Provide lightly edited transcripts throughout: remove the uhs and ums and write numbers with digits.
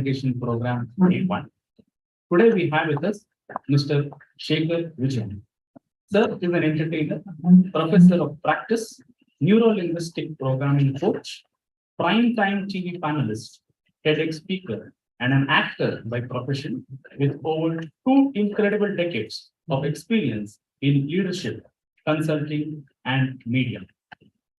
Qualification Program A1. Today we have with us Mr. Shekhar Vijayan. Sir is an entertainer, professor of practice, neuro-linguistic programming coach, prime-time TV panelist, TEDx speaker, and an actor by profession with over 2 incredible decades of experience in leadership, consulting, and media.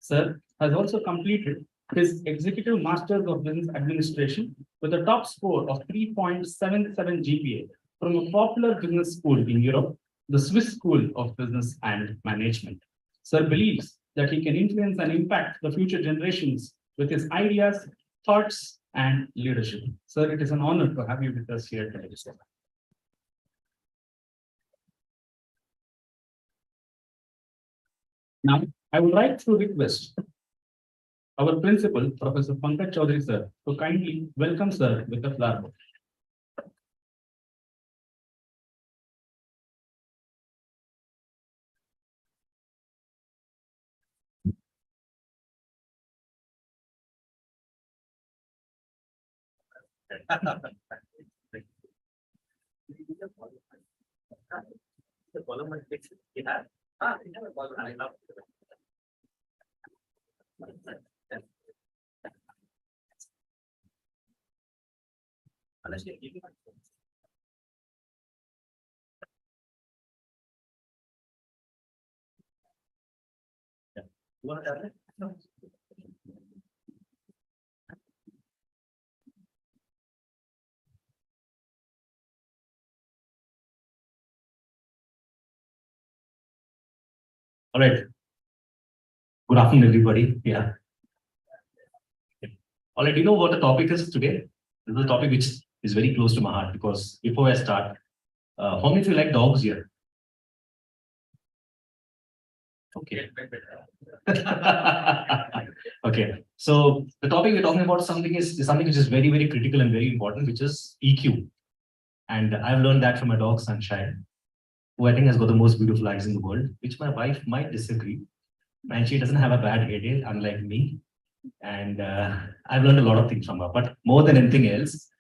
Sir has also completed his Executive Masters of Business Administration with a top score of 3.77 GPA from a popular business school in Europe, the Swiss School of Business and Management. Sir believes that he can influence and impact the future generations with his ideas, thoughts, and leadership. Sir, it is an honor to have you with us here today. Now, I would like to request our principal, Professor Pankaj Chaudhary, sir, to kindly welcome sir with the flower. All right. Good afternoon, everybody. Yeah. All right. You know what the topic is today? This is a topic which is very close to my heart because before I start, how many of you like dogs here? Okay. Okay. So the topic we're talking about something is something which is very, very critical and very important, which is EQ. And I've learned that from my dog Sunshine, who I think has got the most beautiful eyes in the world, which my wife might disagree. And she doesn't have a bad hair day, unlike me. And I've learned a lot of things from her. But more than anything else,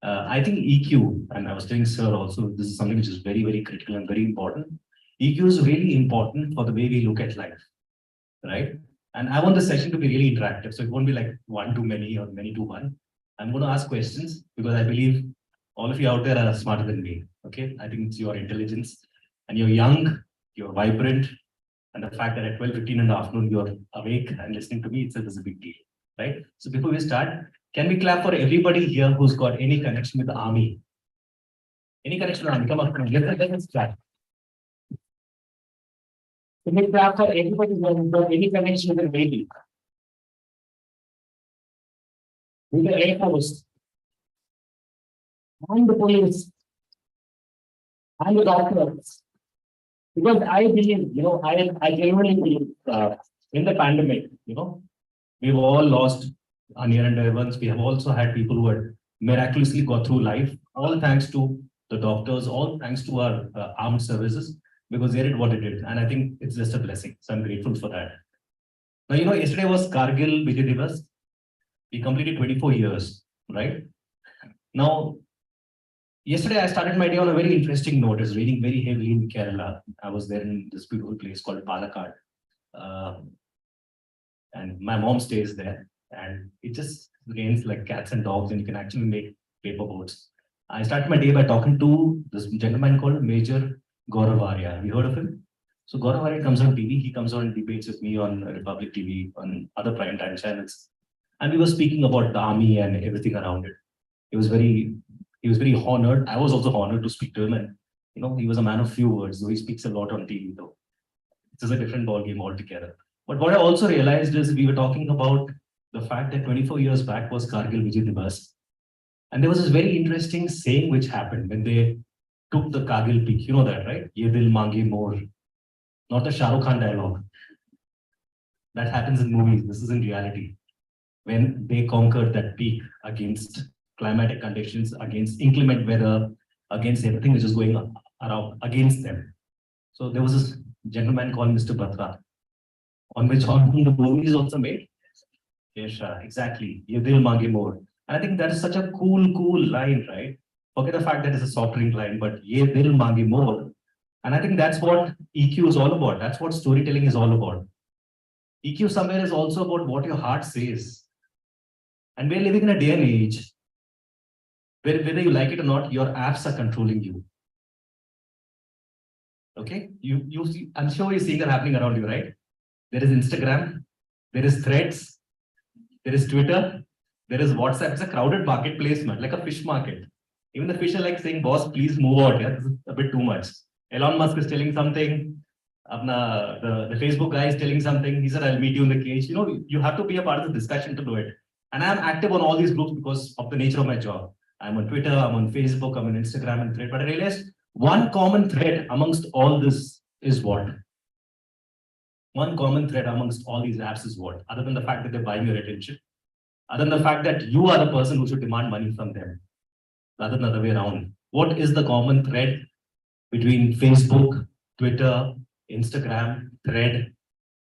I think EQ, and I was telling Sir also, this is something which is very, very critical and very important. EQ is really important for the way we look at life, right? And I want the session to be really interactive. So it won't be like one to many or many to one. I'm going to ask questions because I believe all of you out there are smarter than me. Okay. I think it's your intelligence and you're young, you're vibrant. And the fact that at 12:15 in the afternoon, you're awake and listening to me itself is a big deal, right? So before we start, can we clap for everybody here who's got any connection with the army? Any connection with the army? Come on, let's clap. Can we clap for everybody who's got any connection with the Navy? With the Air Force? And the police? And the doctors? Because I believe, I genuinely believe in the pandemic, we've all lost our near and dear ones. We have also had people who had miraculously got through life, all thanks to the doctors, all thanks to our armed services, because they did what they did. And I think it's just a blessing. So I'm grateful for that. Now, yesterday was Kargil Vijay Divas. We completed 24 years, right? Now, yesterday, I started my day on a very interesting note. It's raining very heavily in Kerala. I was there in this beautiful place called Palakkad. And my mom stays there. And it just rains like cats and dogs, and you can actually make paper boats. I started my day by talking to this gentleman called Major Gaurav Arya. Have you heard of him? So Gaurav Arya comes on TV. He comes on debates with me on Republic TV, on other prime time channels. And we were speaking about the army and everything around it. He was very honored. I was also honored to speak to him. And, he was a man of few words, though he speaks a lot on TV, though. It's a different ballgame altogether. But what I also realized is we were talking about the fact that 24 years back was Kargil Vijay Divas. And there was this very interesting saying which happened when they took the Kargil peak. You know that, right? Ye dil mange more. Not the Shah Rukh Khan dialogue. That happens in movies. This is in reality. When they conquered that peak against climatic conditions, against inclement weather, against everything which is going around against them. So there was this gentleman called Mr. Batra, on which the movie is also made. Yes, exactly. Ye dil mange more. And I think that is such a cool line, right? Forget the fact that it's a soft drink line, but ye dil mangi more. And I think that's what EQ is all about. That's what storytelling is all about. EQ somewhere is also about what your heart says. And we're living in a day and age where whether you like it or not, your apps are controlling you. Okay? I'm sure you're seeing that happening around you, right? There is Instagram, there is Threads, there is Twitter, there is WhatsApp. It's a crowded marketplace, man, like a fish market. Even the fish are like saying, boss, please move out. Yeah, this is a bit too much. Elon Musk is telling something. The Facebook guy is telling something. He said, I'll meet you in the cage. You have to be a part of the discussion to do it. And I'm active on all these groups because of the nature of my job. I'm on Twitter, I'm on Facebook, I'm on Instagram and Thread. But I realized one common thread amongst all this is what? One common thread amongst all these apps is what? Other than the fact that they're buying your attention, other than the fact that you are the person who should demand money from them, rather than the other way around. What is the common thread between Facebook, Twitter, Instagram, Thread?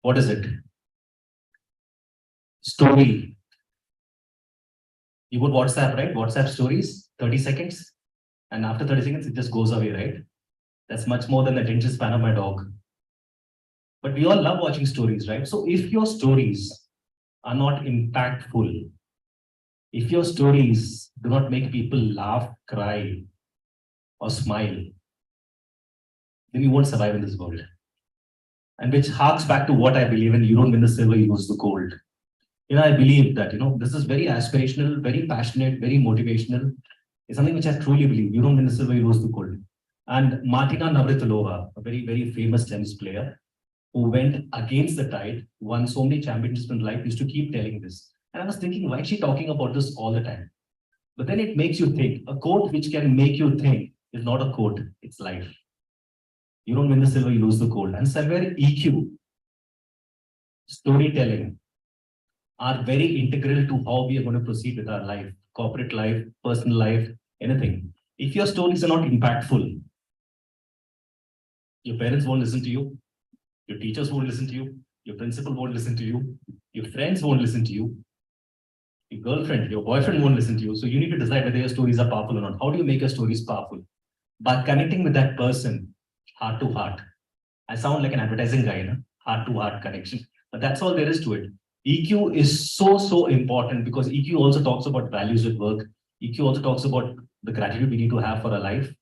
What is it? Story. You put WhatsApp, right? WhatsApp stories, 30 seconds. And after 30 seconds, it just goes away, right? That's much more than the attention span of my dog. But we all love watching stories, right? So if your stories are not impactful, if your stories do not make people laugh, cry, or smile, then you won't survive in this world. And which harks back to what I believe in: you don't win the silver, you lose the gold. I believe that, this is very aspirational, very passionate, very motivational. It's something which I truly believe. You don't win the silver, you lose the gold. And Martina Navratilova, a very, very famous tennis player who went against the tide, won so many championships in life, used to keep telling this. And I was thinking, why is she talking about this all the time? But then it makes you think. A quote which can make you think is not a quote, it's life. You don't win the silver, you lose the gold. And somewhere EQ, storytelling, are very integral to how we are going to proceed with our life, corporate life, personal life, anything. If your stories are not impactful, your parents won't listen to you, your teachers won't listen to you, your principal won't listen to you, your friends won't listen to you, your girlfriend, your boyfriend won't listen to you. So you need to decide whether your stories are powerful or not. How do you make your stories powerful? By connecting with that person, heart to heart. I sound like an advertising guy, heart to heart connection. But that's all there is to it. EQ is so important because EQ also talks about values at work. EQ also talks about the gratitude we need to have for our life.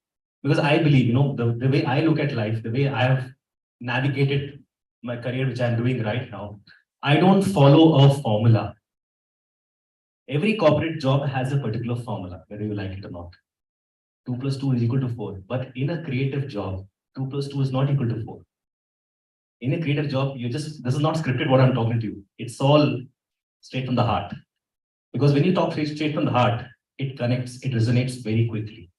Because I believe, the way I look at life, the way I have navigated my career, which I'm doing right now, I don't follow a formula. Every corporate job has a particular formula, whether you like it or not. 2 plus 2 is equal to 4. But in a creative job, 2 plus 2 is not equal to 4. In a creative job, this is not scripted what I'm talking to you. It's all straight from the heart. Because when you talk straight from the heart, it connects, it resonates very quickly.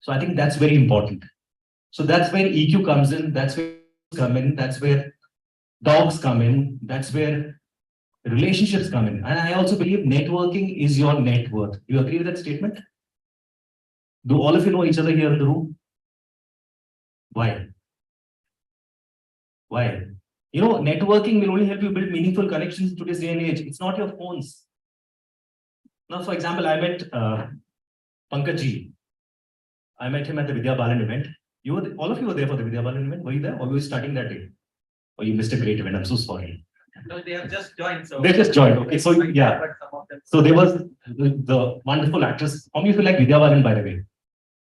So I think that's very important. So that's where EQ comes in, that's where come in, that's where dogs come in, that's where relationships come in. And I also believe networking is your net worth. Do you agree with that statement? Do all of you know each other here in the room? Why? Why? Networking will only help you build meaningful connections in today's day and age. It's not your phones. Now, for example, I met Pankaj Ji. I met him at the Vidya Balan event. All of you were there for the Vidya Balan event. Were you there? Or were you starting that day? Or you missed a great event? I'm so sorry. No, they have just joined. So they just joined. Okay, so yeah. So there was the wonderful actress. How many of you like Vidya Balan, by the way?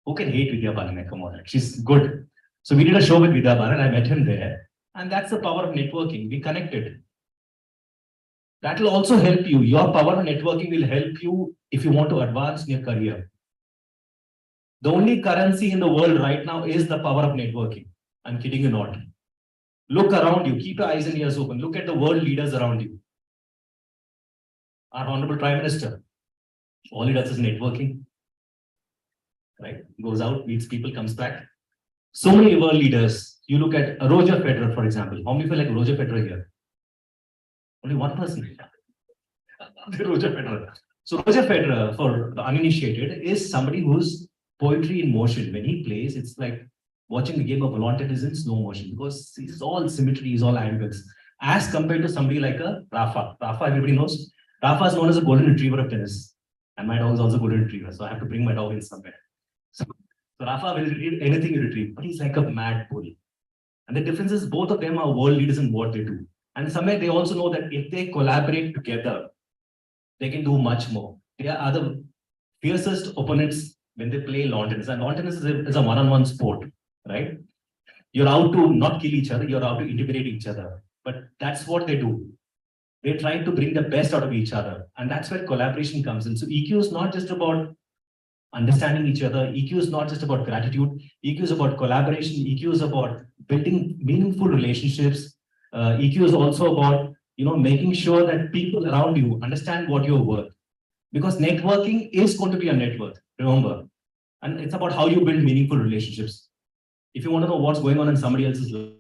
Who can hate Vidya Balan? Come on, she's good. So we did a show with Vidya Balan. I met him there. And that's the power of networking. We connected. That will also help you. Your power of networking will help you if you want to advance in your career. The only currency in the world right now is the power of networking. I'm kidding you not. Look around you. Keep your eyes and ears open. Look at the world leaders around you. Our Honorable Prime Minister. All he does is networking. Right? Goes out, meets people, comes back. So many world leaders. You look at Roger Federer, for example. How many feel like Roger Federer here? Only one person. Roger Federer. So Roger Federer, for the uninitiated, is somebody who's poetry in motion. When he plays, it's like watching the game of volant tennis in slow motion because it's all symmetry, it's all angles. As compared to somebody like a Rafa. Rafa, everybody knows. Rafa is known as a golden retriever of tennis. And my dog is also a golden retriever, so I have to bring my dog in somewhere. So Rafa will retrieve anything you retrieve, but he's like a mad bull. And the difference is both of them are world leaders in what they do. And somewhere they also know that if they collaborate together, they can do much more. They are the fiercest opponents when they play lawn tennis. And lawn tennis is a one-on-one sport, right? You're out to not kill each other, you're out to integrate each other. But that's what they do. They try to bring the best out of each other. And that's where collaboration comes in. So EQ is not just about understanding each other. EQ is not just about gratitude. EQ is about collaboration. EQ is about building meaningful relationships. EQ is also about making sure that people around you understand what you're worth. Because networking is going to be a network, remember. And it's about how you build meaningful relationships. If you want to know what's going on in somebody else's life,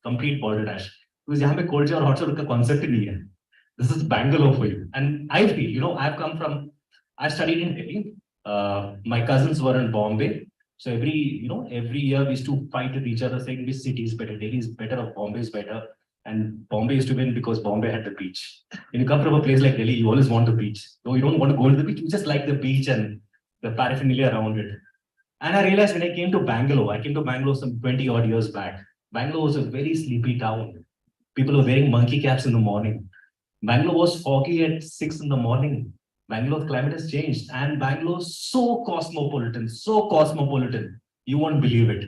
complete border dash. Because यहाँ पे cold chair और hot chair का concept ही नहीं है. This is Bangalore for you. And I feel, I've come from, I studied in Delhi. My cousins were in Bombay. So every year we used to fight with each other saying which city is better. Delhi is better or Bombay is better. And Bombay used to win because Bombay had the beach. When you come from a place like Delhi, you always want the beach. Though you don't want to go to the beach, you just like the beach and the paraphernalia around it. And I realized when I came to Bangalore, some 20 odd years back. Bangalore was a very sleepy town. People were wearing monkey caps in the morning. Bangalore was foggy at 6 in the morning. Bangalore's climate has changed, and Bangalore's so cosmopolitan, you won't believe it.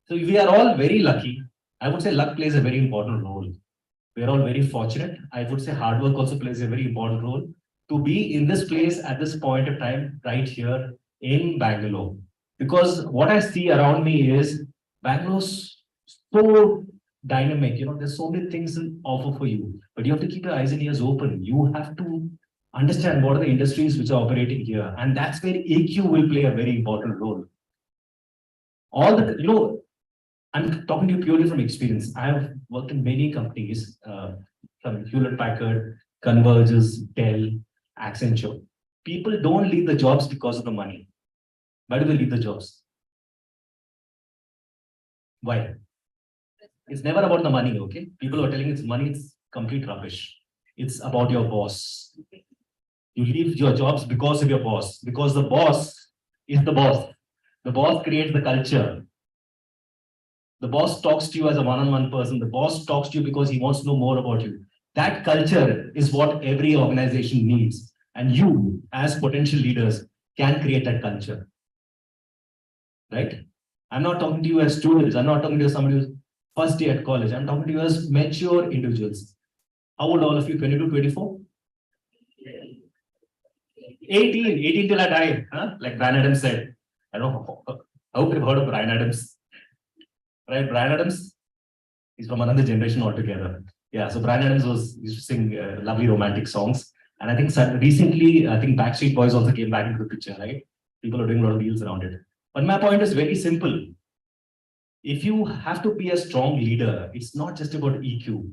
So we are all very lucky. I would say luck plays a very important role. We are all very fortunate. I would say hard work also plays a very important role to be in this place at this point of time, right here in Bangalore. Because what I see around me is Bangalore's so dynamic. There's so many things in offer for you, but you have to keep your eyes and ears open. You have to understand what are the industries which are operating here, and that's where AQ will play a very important role. All the, I'm talking to you purely from experience. I have worked in many companies, from Hewlett Packard, Converges, Dell, Accenture. People don't leave the jobs because of the money. Why do they leave the jobs? Why? It's never about the money, okay? People are telling it's money, it's complete rubbish. It's about your boss. You leave your jobs because of your boss, because the boss is the boss. The boss creates the culture. The boss talks to you as a one-on-one person. The boss talks to you because he wants to know more about you. That culture is what every organization needs. And you, as potential leaders, can create that culture. Right? I'm not talking to you as students. I'm not talking to you as somebody who's first day at college. I'm talking to you as mature individuals. How old all of you? 22, 24? 18 till I die. Huh? Like Brian Adams said. I don't know. I hope you've heard of Brian Adams. Right? Brian Adams? He's from another generation altogether. Yeah, so Brian Adams used to sing lovely romantic songs. And I think recently, Backstreet Boys also came back into the picture, right? People are doing a lot of deals around it. But my point is very simple. If you have to be a strong leader, it's not just about EQ.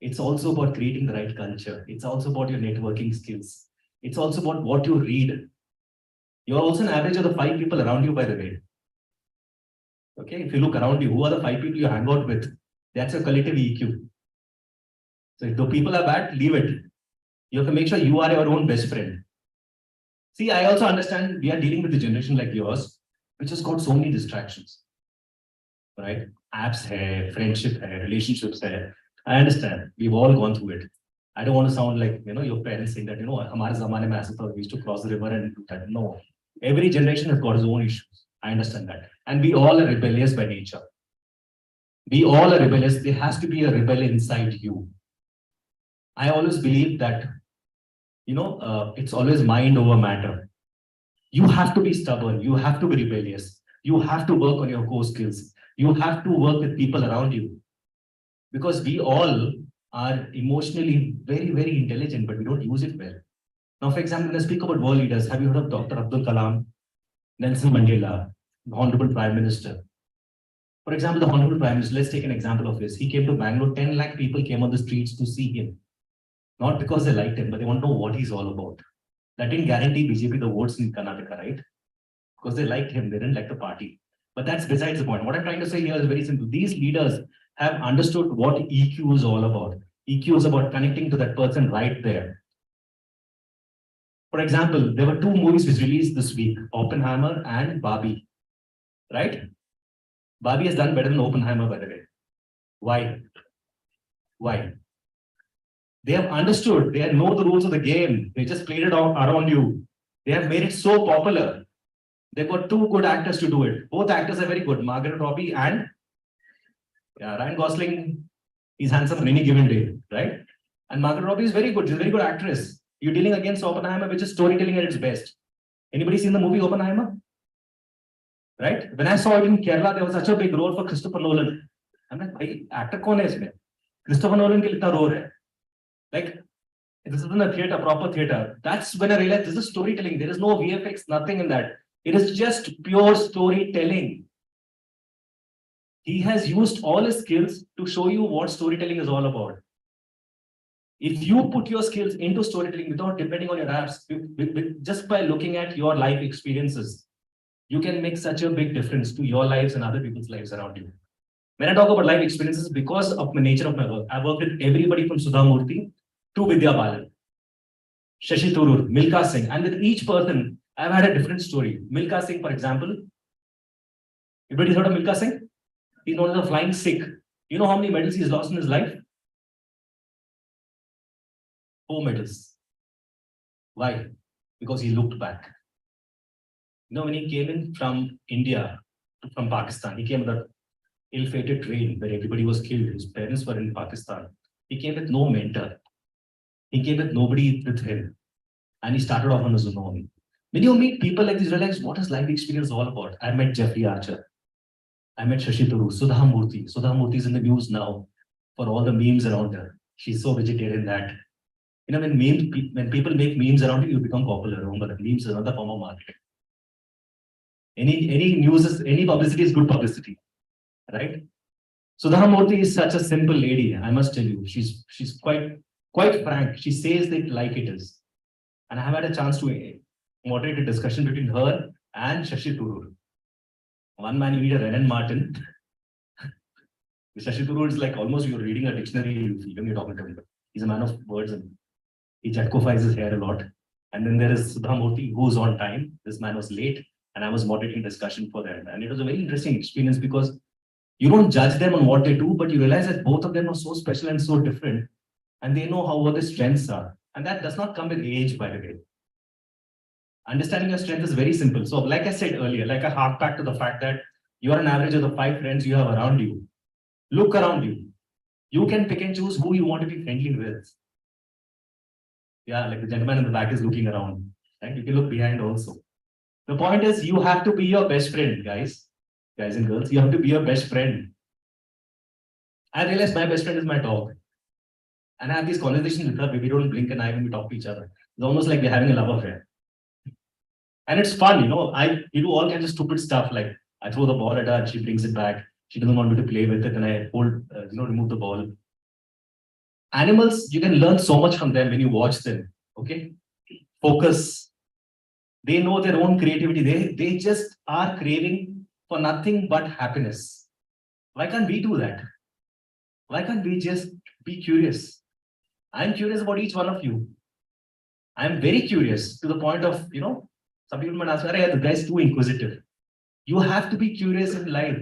It's also about creating the right culture. It's also about your networking skills. It's also about what you read. You're also an average of the 5 people around you, by the way. Okay, if you look around you, who are the 5 people you hang out with? That's your collective EQ. So if the people are bad, leave it. You have to make sure you are your own best friend. See, I also understand we are dealing with a generation like yours, which has got so many distractions. Right? Apps hai, friendship hai, relationships hai. I understand. We've all gone through it. I don't want to sound like your parents saying that hamare zamane mein aisa tha, we used to cross the river and do that. No. Every generation has got its own issues. I understand that. And we all are rebellious by nature. We all are rebellious. There has to be a rebel inside you. I always believe that it's always mind over matter. You have to be stubborn. You have to be rebellious. You have to work on your core skills. You have to work with people around you. Because we all are emotionally very, very intelligent, but we don't use it well. Now, for example, when I speak about world leaders, have you heard of Dr. Abdul Kalam, Nelson Mandela, the Honorable Prime Minister? For example, the Honorable Prime Minister, let's take an example of this. He came to Bangalore, 10 lakh people came on the streets to see him. Not because they liked him, but they want to know what he's all about. That didn't guarantee BJP the votes in Karnataka, right? because they liked him. They didn't like the party. But that's besides the point. What I'm trying to say here is very simple. These leaders have understood what EQ is all about. EQ is about connecting to that person right there. For example, there were two movies which released this week, Oppenheimer and Barbie, right? Barbie has done better than Oppenheimer, by the way. Why? Why? They have understood, they know the rules of the game. They just played it around you. They have made it so popular. They've got two good actors to do it. Both actors are very good, Margaret Robbie and Ryan Gosling. He's handsome on any given day, right? And Margaret Robbie is very good. She's a very good actress. You're dealing against Oppenheimer, which is storytelling at its best. Anybody seen the movie Oppenheimer? Right? When I saw it in Kerala, there was such a big role for Christopher Nolan. I'm like, "Bhai, actor kaun hai isme? Christopher Nolan ke litna role hai." Like, this isn't a theater, proper theater. That's when I realized this is storytelling. There is no VFX, nothing in that. It is just pure storytelling. He has used all his skills to show you what storytelling is all about. If you put your skills into storytelling without depending on your apps, just by looking at your life experiences, you can make such a big difference to your lives and other people's lives around you. When I talk about life experiences, because of the nature of my work, I work with everybody from Sudha Murthy to Vidya Balan, Shashi Tharoor, Milka Singh, and with each person, I've had a different story. Milka Singh, for example, everybody's heard of Milka Singh? He's known as a flying Sikh. You know how many medals he's lost in his life? 4 medals. Why? Because he looked back. You know, when he came in from India, from Pakistan, he came with a ill-fated train where everybody was killed. His parents were in Pakistan. He came with no mentor. He came with nobody with him. And he started off on his own. When you meet people like this, you realize what is life experience all about. I met Jeffrey Archer. I met Shashi Tharoor, Sudha Murthy. Sudha Murthy is in the news now for all the memes around her. She's so vegetarian that, you know, when people make memes around you, you become popular. Remember that memes is another form of marketing. Any news is, any publicity is good publicity, right? Sudha Murthy is such a simple lady, I must tell you. She's quite frank. She says it like it is. And I have had a chance to moderate a discussion between her and Shashi Tharoor. One man, you need a Renan Martin. Shashi Tharoor is like almost you're reading a dictionary when you're talking to him. He's a man of words and he jatkofies his hair a lot. And then there is Sudha Murthy, who's on time. This man was late and I was moderating discussion for them. And it was a very interesting experience because you don't judge them on what they do, but you realize that both of them are so special and so different. And they know what their strengths are. And that does not come with age, by the way. Understanding your strength is very simple. So like I said earlier, like I hark back to the fact that you are an average of the 5 friends you have around you. Look around you. You can pick and choose who you want to be friendly with. Yeah, like the gentleman in the back is looking around. Right? You can look behind also. The point is you have to be your best friend, guys and girls. You have to be your best friend. I realize my best friend is my dog. And I have these conversations with her where we don't blink an eye when we talk to each other. It's almost like we're having a love affair. And it's fun, you know. We do all kinds of stupid stuff. Like I throw the ball at her and she brings it back. She doesn't want me to play with it, and I remove the ball. Animals, you can learn so much from them when you watch them. Okay, focus. They know their own creativity. They just are craving for nothing but happiness. Why can't we do that? Why can't we just be curious? I'm curious about each one of you. I'm very curious to the point of, some people might ask, the guy's too inquisitive. You have to be curious in life.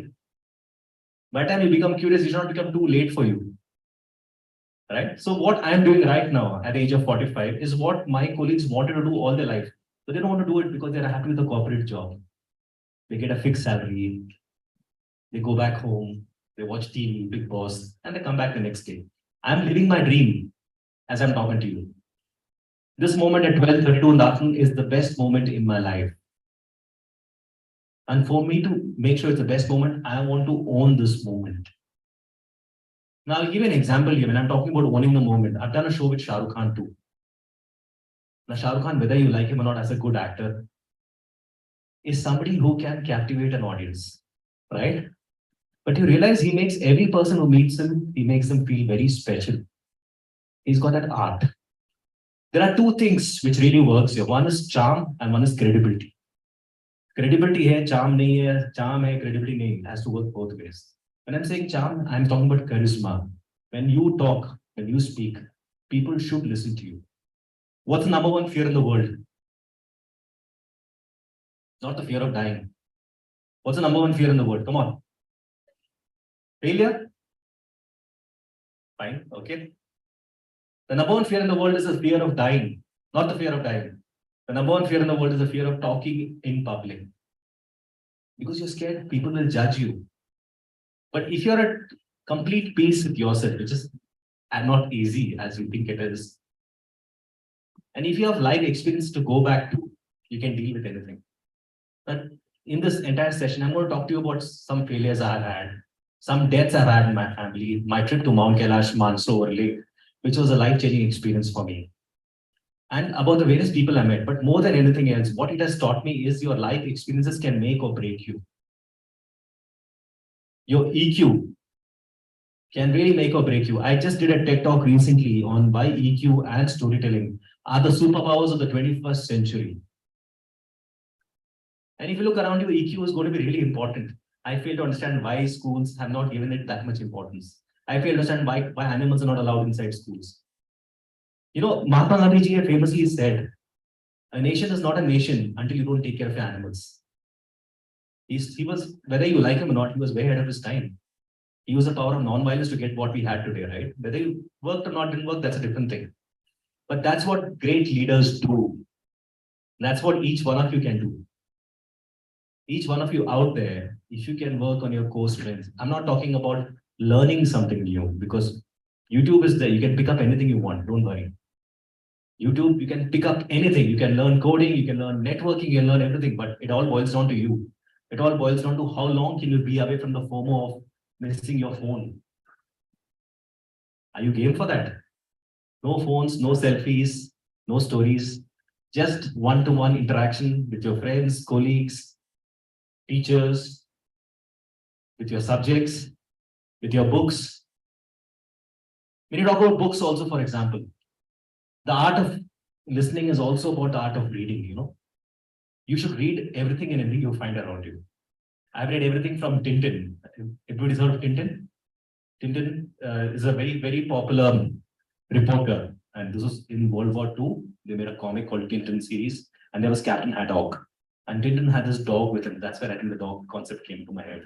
By the time you become curious, it should not become too late for you. Right? So what I'm doing right now at the age of 45 is what my colleagues wanted to do all their life. But they don't want to do it because they're happy with the corporate job. They get a fixed salary. They go back home. They watch TV, Big Boss, and they come back the next day. I'm living my dream as I'm talking to you. This moment at 12:32 in the afternoon is the best moment in my life. And for me to make sure it's the best moment, I want to own this moment. Now, I'll give you an example here when I'm talking about owning the moment. I've done a show with Shah Rukh Khan too. Now, Shah Rukh Khan, whether you like him or not as a good actor, is somebody who can captivate an audience, right? But you realize he makes every person who meets him, he makes them feel very special. He's got that art. There are two things which really works here. One is charm and one is credibility. Credibility hai, charm nahi hai, charm hai, credibility nahi. It has to work both ways. When I'm saying charm, I'm talking about charisma. When you talk, when you speak, people should listen to you. What's the number one fear in the world? Not the fear of dying. What's the number one fear in the world? Come on. Failure? Fine, okay. The number one fear in the world is the fear of dying, not the fear of dying. The number one fear in the world is the fear of talking in public. Because you're scared people will judge you. But if you're at complete peace with yourself, which is not easy as you think it is, and if you have life experience to go back to, you can deal with anything. But in this entire session, I'm going to talk to you about some failures I've had, some deaths I've had in my family, my trip to Mount Kailash, Mansoor Lake, which was a life-changing experience for me, and about the various people I met. But more than anything else, what it has taught me is your life experiences can make or break you. Your EQ can really make or break you. I just did a TED talk recently on why EQ and storytelling are the superpowers of the 21st century. And if you look around you, EQ is going to be really important. I fail to understand why schools have not given it that much importance. I fail to understand why animals are not allowed inside schools. You know, Mahatma Gandhi ji famously said, a nation is not a nation until you don't take care of your animals. He was, whether you like him or not, he was way ahead of his time. He used the power of non-violence to get what we had today, right? Whether you worked or not, didn't work, that's a different thing. But that's what great leaders do. That's what each one of you can do. Each one of you out there, if you can work on your core strengths, I'm not talking about learning something new, because YouTube is there. You can pick up anything you want. Don't worry. YouTube, you can pick up anything. You can learn coding, you can learn networking, you can learn everything, but it all boils down to you. It all boils down to how long can you be away from the FOMO of missing your phone. Are you game for that? No phones, no selfies, no stories, just one-to-one interaction with your friends, colleagues, teachers, with your subjects, with your books. When you talk about books also, for example, the art of listening is also about the art of reading, you know. You should read everything and anything you find around you. I've read everything from Tintin. Everybody's heard of Tintin? Tintin is a very, very popular reporter. And this was in World War II. They made a comic called Tintin series. And there was Captain Haddock. And Tintin had this dog with him. That's where I think the dog concept came to my head.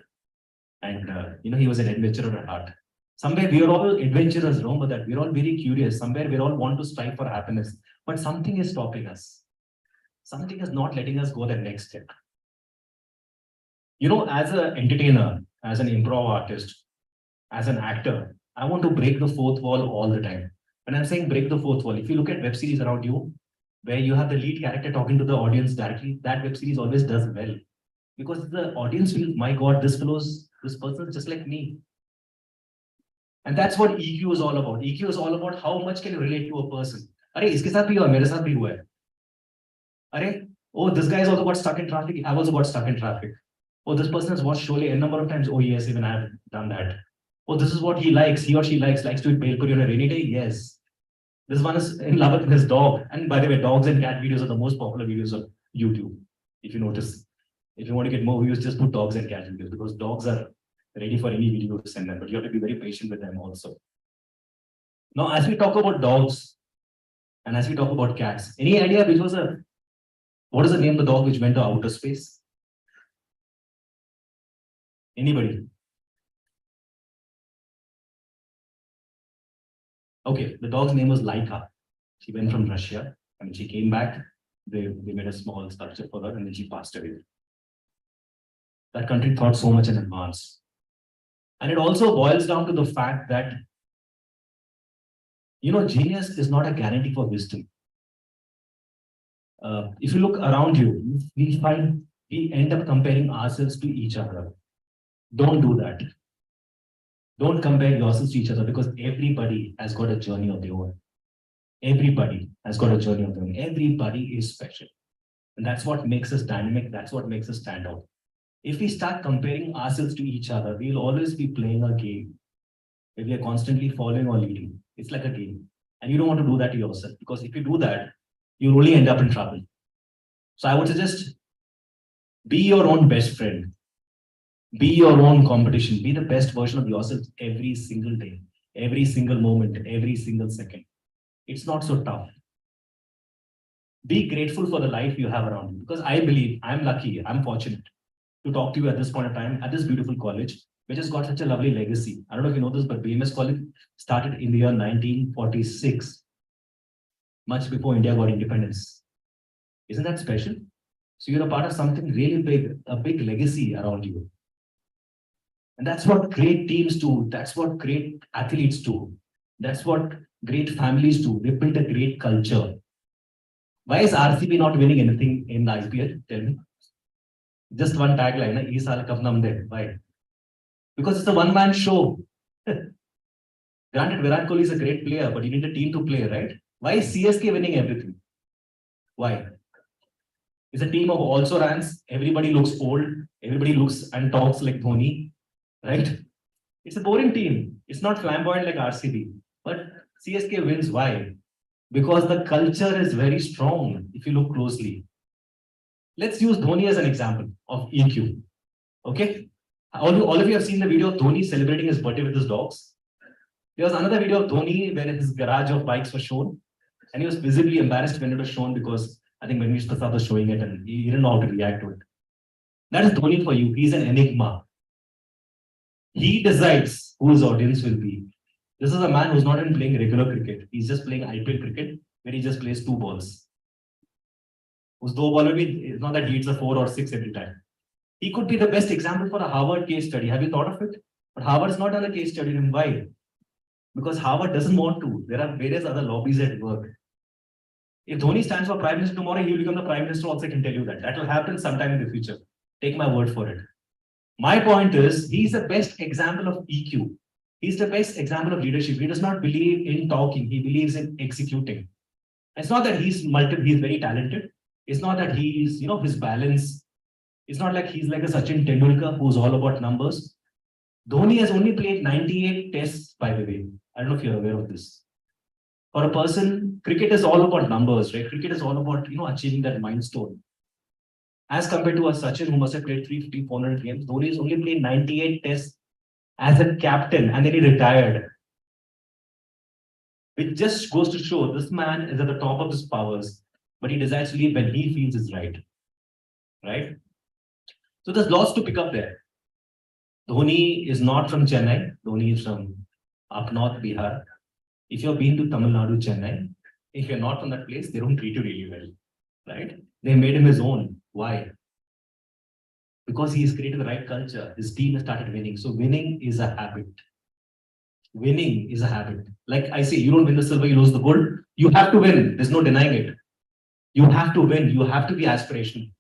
And, you know, he was an adventurer at heart. Somewhere we are all adventurers, remember that. We're all very curious. Somewhere we all want to strive for happiness. But something is stopping us. Something is not letting us go the next step. You know, as an entertainer, as an improv artist, as an actor, I want to break the fourth wall all the time. When I'm saying break the fourth wall, if you look at web series around you, where you have the lead character talking to the audience directly, that web series always does well. Because the audience feels, my God, this person is just like me. And that's what EQ is all about. EQ is all about how much can you relate to a person. Arey, iske saath bhi hua, mere saath bhi hua hai. Arey, oh, this guy has also got stuck in traffic. I've also got stuck in traffic. Oh, this person has watched Sholay a number of times. Oh, yes, even I have done that. Oh, this is what he likes. He or she likes to eat bhel puri on a rainy day. Yes. This one is in love with his dog. And by the way, dogs and cat videos are the most popular videos on YouTube. If you notice, if you want to get more views, just put dogs and cat videos, because dogs are ready for any video to send them. But you have to be very patient with them also. Now, as we talk about dogs and as we talk about cats, any idea what is the name of the dog which went to outer space? Anybody? Okay, the dog's name was Laika. She went from Russia and she came back. They made a small sculpture for her and then she passed away. That country thought so much in advance. And it also boils down to the fact that, you know, genius is not a guarantee for wisdom. If you look around you, we end up comparing ourselves to each other. Don't do that. Don't compare yourselves to each other, because everybody has got a journey of their own. Everybody has got a journey of their own. Everybody is special. And that's what makes us dynamic. That's what makes us stand out. If we start comparing ourselves to each other, we'll always be playing a game. If we are constantly following or leading, it's like a game. And you don't want to do that to yourself, because if you do that, you'll only end up in trouble. So I would suggest Be your own best friend. Be your own competition. Be the best version of yourself every single day, every single moment, every single second. It's not so tough. Be grateful for the life you have around you. Because I believe I'm lucky, I'm fortunate to talk to you at this point of time at this beautiful college, which has got such a lovely legacy. I don't know if you know this, but BMS College started in the year 1946, much before India got independence. Isn't that special? So you're a part of something really big, a big legacy around you. And that's what great teams do. That's what great athletes do. That's what great families do. They build a great culture. Why is RCB not winning anything in the IPL? Tell me. Just one tagline, na, "Ee saal cup namde." Why? Because it's a one-man show. Granted, Virat Kohli is a great player, but you need a team to play, right? Why is CSK winning everything? Why? It's a team of also runs. Everybody looks old. Everybody looks and talks like Dhoni, right? It's a boring team. It's not flamboyant like RCB. But CSK wins. Why? Because the culture is very strong if you look closely. Let's use Dhoni as an example of EQ. Okay? All of you have seen the video of Dhoni celebrating his birthday with his dogs. There was another video of Dhoni where his garage of bikes was shown. And he was visibly embarrassed when it was shown because I think Manish Prasad was showing it and he didn't know how to react to it. That is Dhoni for you. He's an enigma. He decides who his audience will be. This is a man who's not even playing regular cricket. He's just playing IPL cricket where he just plays 2 balls. Us 2 ball it's not that he hits a 4 or 6 every time. He could be the best example for a Harvard case study. Have you thought of it? But Harvard's not done a case study. And why? Because Harvard doesn't want to. There are various other lobbies at work. If Dhoni stands for Prime Minister tomorrow, he will become the Prime Minister also, I can tell you that. That will happen sometime in the future. Take my word for it. My point is, he's the best example of EQ. He's the best example of leadership. He does not believe in talking. He believes in executing. It's not that he's very talented. It's not that he's, his balance. It's not like he's like a Sachin Tendulkar who's all about numbers. Dhoni has only played 98 tests, by the way. I don't know if you're aware of this. For a person, cricket is all about numbers, right? Cricket is all about, achieving that milestone. As compared to a Sachin who must have played 350, 400 games, Dhoni has only played 98 tests as a captain and then he retired. It just goes to show this man is at the top of his powers, but he decides to leave when he feels is right. Right? So there's lots to pick up there. Dhoni is not from Chennai. Dhoni is from up north, Bihar. If you've been to Tamil Nadu, Chennai, if you're not from that place, they don't treat you really well. Right? They made him his own. Why? Because he's created the right culture. His team has started winning. So winning is a habit. Winning is a habit. Like I say, you don't win the silver, you lose the gold. You have to win. There's no denying it. You have to win. You have to be aspirational.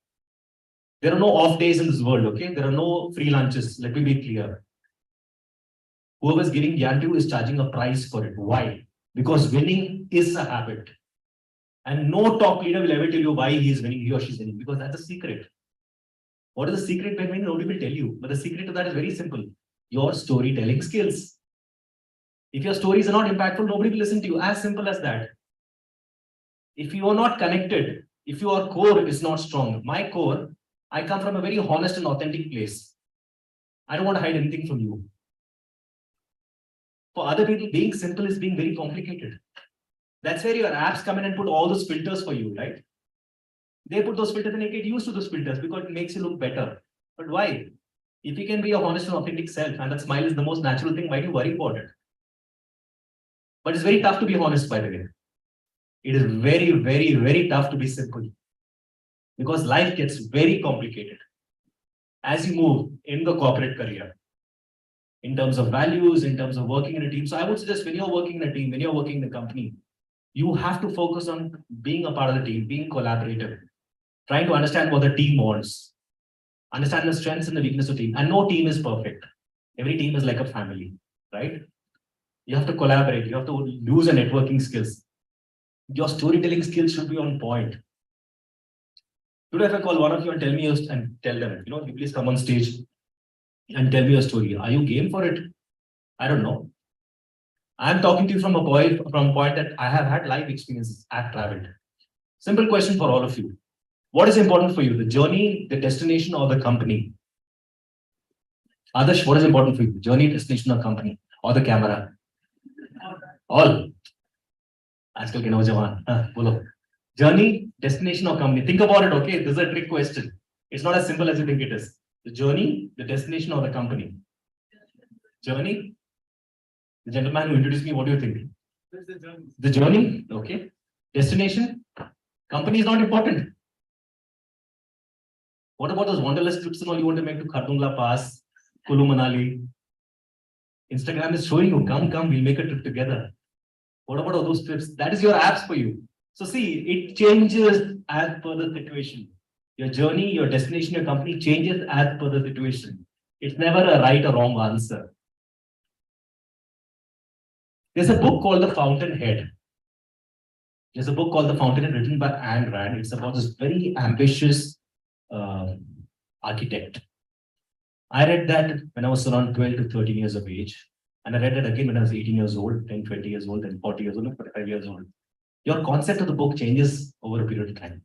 There are no off days in this world, okay? There are no free lunches. Let me be clear. Whoever's giving Gyan to you is charging a price for it. Why? Because winning is a habit. And no top leader will ever tell you why he is winning, he or she is winning, because that's a secret. What is the secret behind winning? Nobody will tell you. But the secret to that is very simple. Your storytelling skills. If your stories are not impactful, nobody will listen to you. As simple as that. If you are not connected, if your core is not strong, my core, I come from a very honest and authentic place. I don't want to hide anything from you. For other people, being simple is being very complicated. That's where your apps come in and put all those filters for you, right? They put those filters and they get used to those filters because it makes you look better. But why? If you can be your honest and authentic self, and that smile is the most natural thing, why do you worry about it? But it's very tough to be honest, by the way. It is very, very, very tough to be simple. Because life gets very complicated as you move in the corporate career. In terms of values, in terms of working in a team. So I would suggest when you're working in a team, when you're working in a company, you have to focus on being a part of the team, being collaborative, trying to understand what the team wants, understand the strengths and the weakness of the team. And no team is perfect. Every team is like a family, right? You have to collaborate. You have to use your networking skills. Your storytelling skills should be on point. Today, if I call one of you and tell them, you please come on stage and tell me your story. Are you game for it? I don't know. I'm talking to you from a point that I have had life experiences. I've traveled. Simple question for all of you. What is important for you? The journey, the destination, or the company? Adarsh, what is important for you? Journey, destination, or company? Or the camera? All. आजकल के नौजवान बोलो journey, destination, or company. Think about it, okay? This is a trick question. It's not as simple as you think it is. The journey, the destination, or the company? Journey? The gentleman who introduced me, what do you think? The journey, okay. Destination? Company is not important. What about those wanderlust trips and all you want to make to Khardungla Pass, Kulu Manali? Instagram is showing you, come, we'll make a trip together. What about all those trips? That is your apps for you. So see, it changes as per the situation. Your journey, your destination, your company changes as per the situation. It's never a right or wrong answer. There's a book called The Fountainhead. There's a book called The Fountainhead written by Ayn Rand. It's about this very ambitious architect. I read that when I was around 12 to 13 years of age. And I read it again when I was 18 years old, 10, 20 years old, then 40 years old, and 45 years old. Your concept of the book changes over a period of time.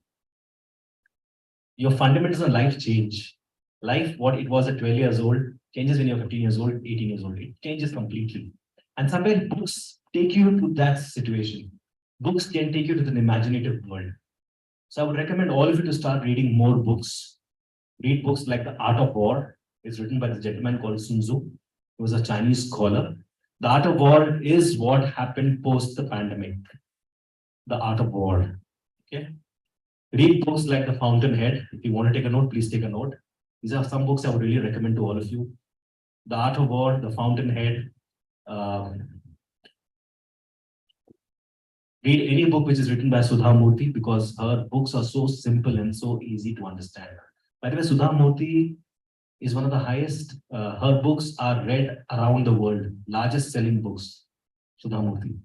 Your fundamentals of life change. Life, what it was at 12 years old, changes when you're 15 years old, 18 years old. It changes completely. And sometimes books take you to that situation. Books can take you to an imaginative world. So I would recommend all of you to start reading more books. Read books like The Art of War. It's written by this gentleman called Sun Tzu. He was a Chinese scholar. The Art of War is what happened post the pandemic. The Art of War. Okay. Read books like The Fountainhead. If you want to take a note, please take a note. These are some books I would really recommend to all of you. The Art of War, The Fountainhead. Read any book which is written by Sudha Murthy because her books are so simple and so easy to understand. By the way, Sudha Murthy is one of the highest, her books are read around the world, largest selling books, Sudha Murthy.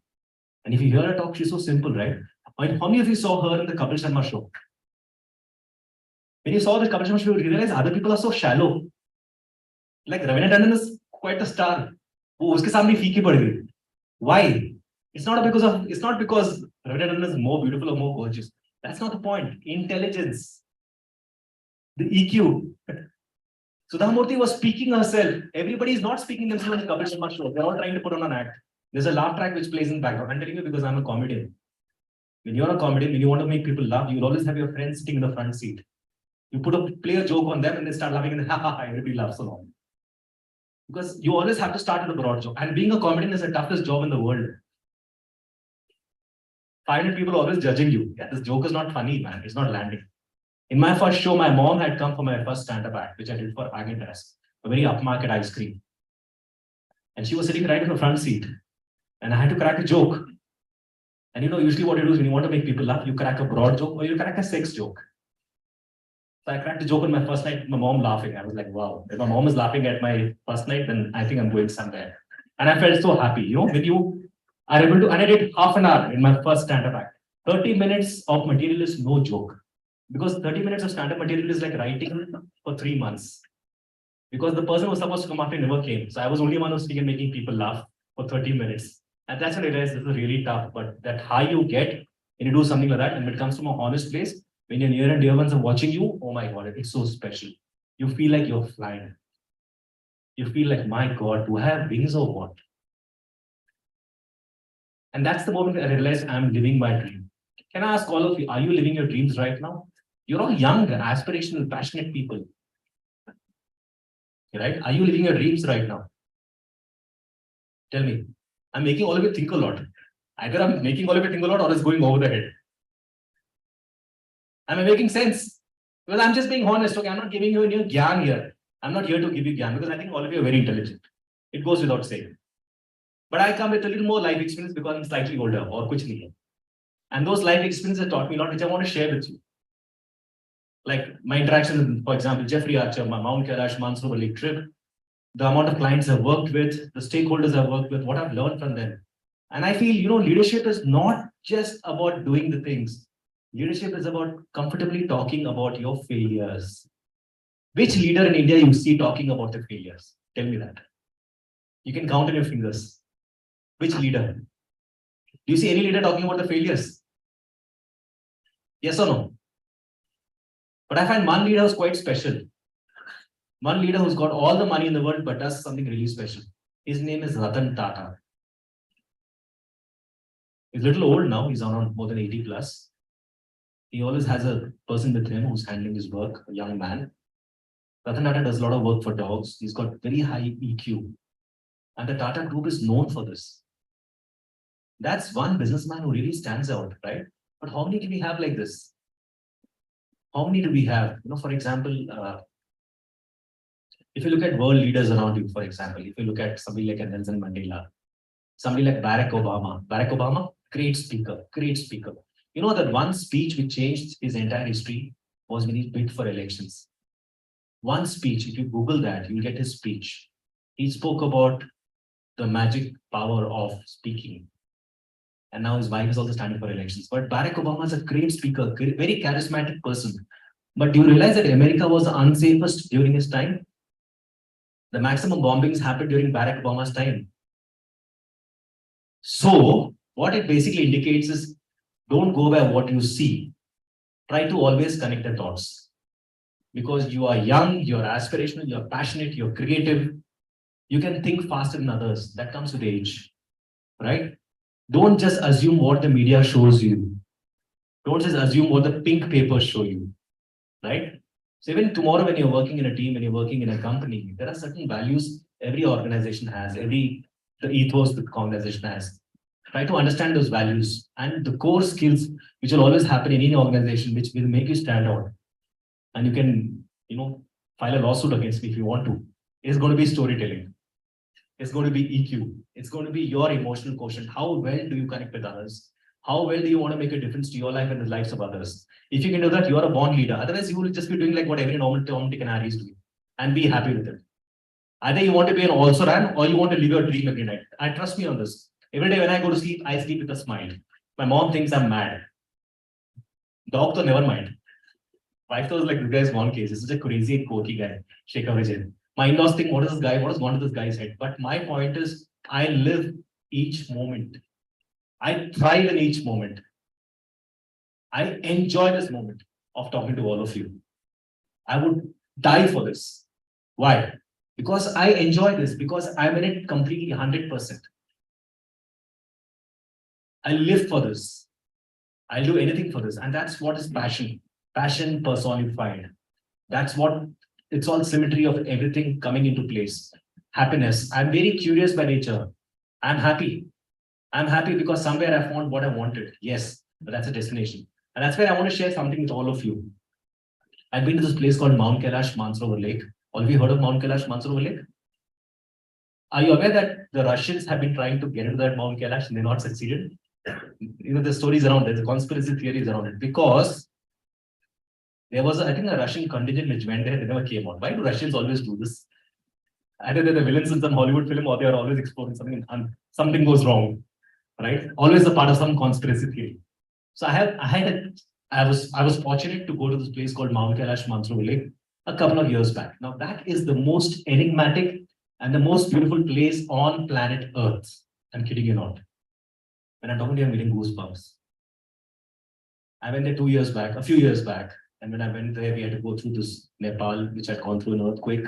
And if you hear her talk, she's so simple, right? How many of you saw her in the Kapil Sharma show? When you saw the Kapil Sharma show, you realize other people are so shallow. Like Ravina Tandon is quite a star. Uske samne feeki pad gayi. Why? It's not because Ravina Tandon is more beautiful or more gorgeous. That's not the point. Intelligence. The EQ. Sudha Murthy was speaking herself. Everybody is not speaking themselves in the Kapil Sharma show. They're all trying to put on an act. There's a laugh track which plays in the background. I'm telling you because I'm a comedian. When you're a comedian, when you want to make people laugh, you'll always have your friends sitting in the front seat. You play a joke on them and they start laughing and then ha ha ha, everybody laughs along. Because you always have to start with a broad joke. And being a comedian is the toughest job in the world. 500 people always judging you. Yeah, this joke is not funny, man. It's not landing. In my first show, my mom had come for my first stand-up act, which I did for Agitas, a very upmarket ice cream. And she was sitting right in the front seat. And I had to crack a joke. And you know, usually what you do is when you want to make people laugh, you crack a broad joke or you crack a sex joke. So I cracked a joke on my first night, my mom laughing. I was like, wow, if my mom is laughing at my first night, then I think I'm going somewhere. And I felt so happy. You know, when you are able to, and I did half an hour in my first stand-up act. 30 minutes of material is no joke. Because 30 minutes of stand-up material is like writing for 3 months. Because the person who was supposed to come after never came. So I was only one who was speaking and making people laugh for 30 minutes. And that's when I realized this is really tough. But that high you get when you do something like that, and it comes from a honest place, when your near and dear ones are watching you, oh my God, it's so special. You feel like you're flying. You feel like, my God, do I have wings or what? And that's the moment I realized I'm living my dream. Can I ask all of you, are you living your dreams right now? You're all young, aspirational, passionate people. Right? Are you living your dreams right now? Tell me. I'm making all of you think a lot. Either I'm making all of you think a lot or it's going over the head. Am I making sense? Because I'm just being honest. Okay, I'm not giving you any gyan here. I'm not here to give you gyan because I think all of you are very intelligent. It goes without saying. But I come with a little more life experience because I'm slightly older or kuch nahi hai. And those life experiences have taught me a lot, which I want to share with you. Like my interaction, for example, Jeffrey Archer, my Mount Kailash Mansarovar Lake trip, the amount of clients I've worked with, the stakeholders I've worked with, what I've learned from them. And I feel, you know, leadership is not just about doing the things. Leadership is about comfortably talking about your failures. Which leader in India you see talking about the failures? Tell me that. You can count on your fingers. Which leader? Do you see any leader talking about the failures? Yes or no? But I find one leader who's quite special. One leader who's got all the money in the world but does something really special. His name is Ratan Tata. He's a little old now. He's around more than 80 plus. He always has a person with him who's handling his work, a young man. Ratan Tata does a lot of work for dogs. He's got very high EQ. And the Tata Group is known for this. That's one businessman who really stands out, right? But how many do we have like this? How many do we have? For example, if you look at world leaders around you, for example, if you look at somebody like a Nelson Mandela, somebody like Barack Obama, great speaker, great speaker. You know that one speech which changed his entire history was when he bid for elections. One speech, if you Google that, you'll get his speech. He spoke about the magic power of speaking. And now his wife is also standing for elections. But Barack Obama is a great speaker, very charismatic person. But do you realize that America was the unsafest during his time? The maximum bombings happened during Barack Obama's time. So what it basically indicates is don't go by what you see. Try to always connect the dots. Because you are young, you're aspirational, you're passionate, you're creative. You can think faster than others. That comes with age, right? Don't just assume what the media shows you. Don't just assume what the pink papers show you, right? So even tomorrow when you're working in a team, when you're working in a company, there are certain values every organization has, the ethos the organization has. Try to understand those values and the core skills which will always happen in any organization, which will make you stand out. And you can, file a lawsuit against me if you want to. It's going to be storytelling. It's going to be EQ. It's going to be your emotional quotient. How well do you connect with others? How well do you want to make a difference to your life and the lives of others? If you can do that, you're a born leader. Otherwise, you will just be doing like what every normal Tom, Dick, and Harry is doing and be happy with it. Either you want to be an also-ran or you want to live your dream every night. And trust me on this. Every day when I go to sleep, I sleep with a smile. My mom thinks I'm mad. Dog, though, never mind. Wife was like, this guy's one case. This is a crazy and quirky guy. Shekhar Vijay. My in-laws think, what is this guy? What has gone to this guy's head? But my point is, I live each moment. I thrive in each moment. I enjoy this moment of talking to all of you. I would die for this. Why? Because I enjoy this, because I'm in it completely 100%. I live for this. I'll do anything for this. And that's what is passion. Passion personified. That's what, it's all symmetry of everything coming into place. Happiness. I'm very curious by nature. I'm happy. I'm happy because somewhere I found what I wanted. Yes, but that's a destination. And that's where I want to share something with all of you. I've been to this place called Mount Kailash, Mansarovar Lake. All of you heard of Mount Kailash, Mansarovar Lake? Are you aware that the Russians have been trying to get into that Mount Kailash and they're not succeeded? The stories around it, the conspiracy theories around it, because there was, I think, a Russian contingent which went there, they never came out. Why do Russians always do this? Either they're the villains in some Hollywood film or they are always exploring something and something goes wrong, right? Always a part of some conspiracy theory. So I was fortunate to go to this place called Mount Kailash, Mansarovar Lake a couple of years back. Now that is the most enigmatic and the most beautiful place on planet Earth. I'm kidding you not. When I'm talking to you, I'm getting goosebumps. I went there a few years back. And when I went there, we had to go through this Nepal, which had gone through an earthquake.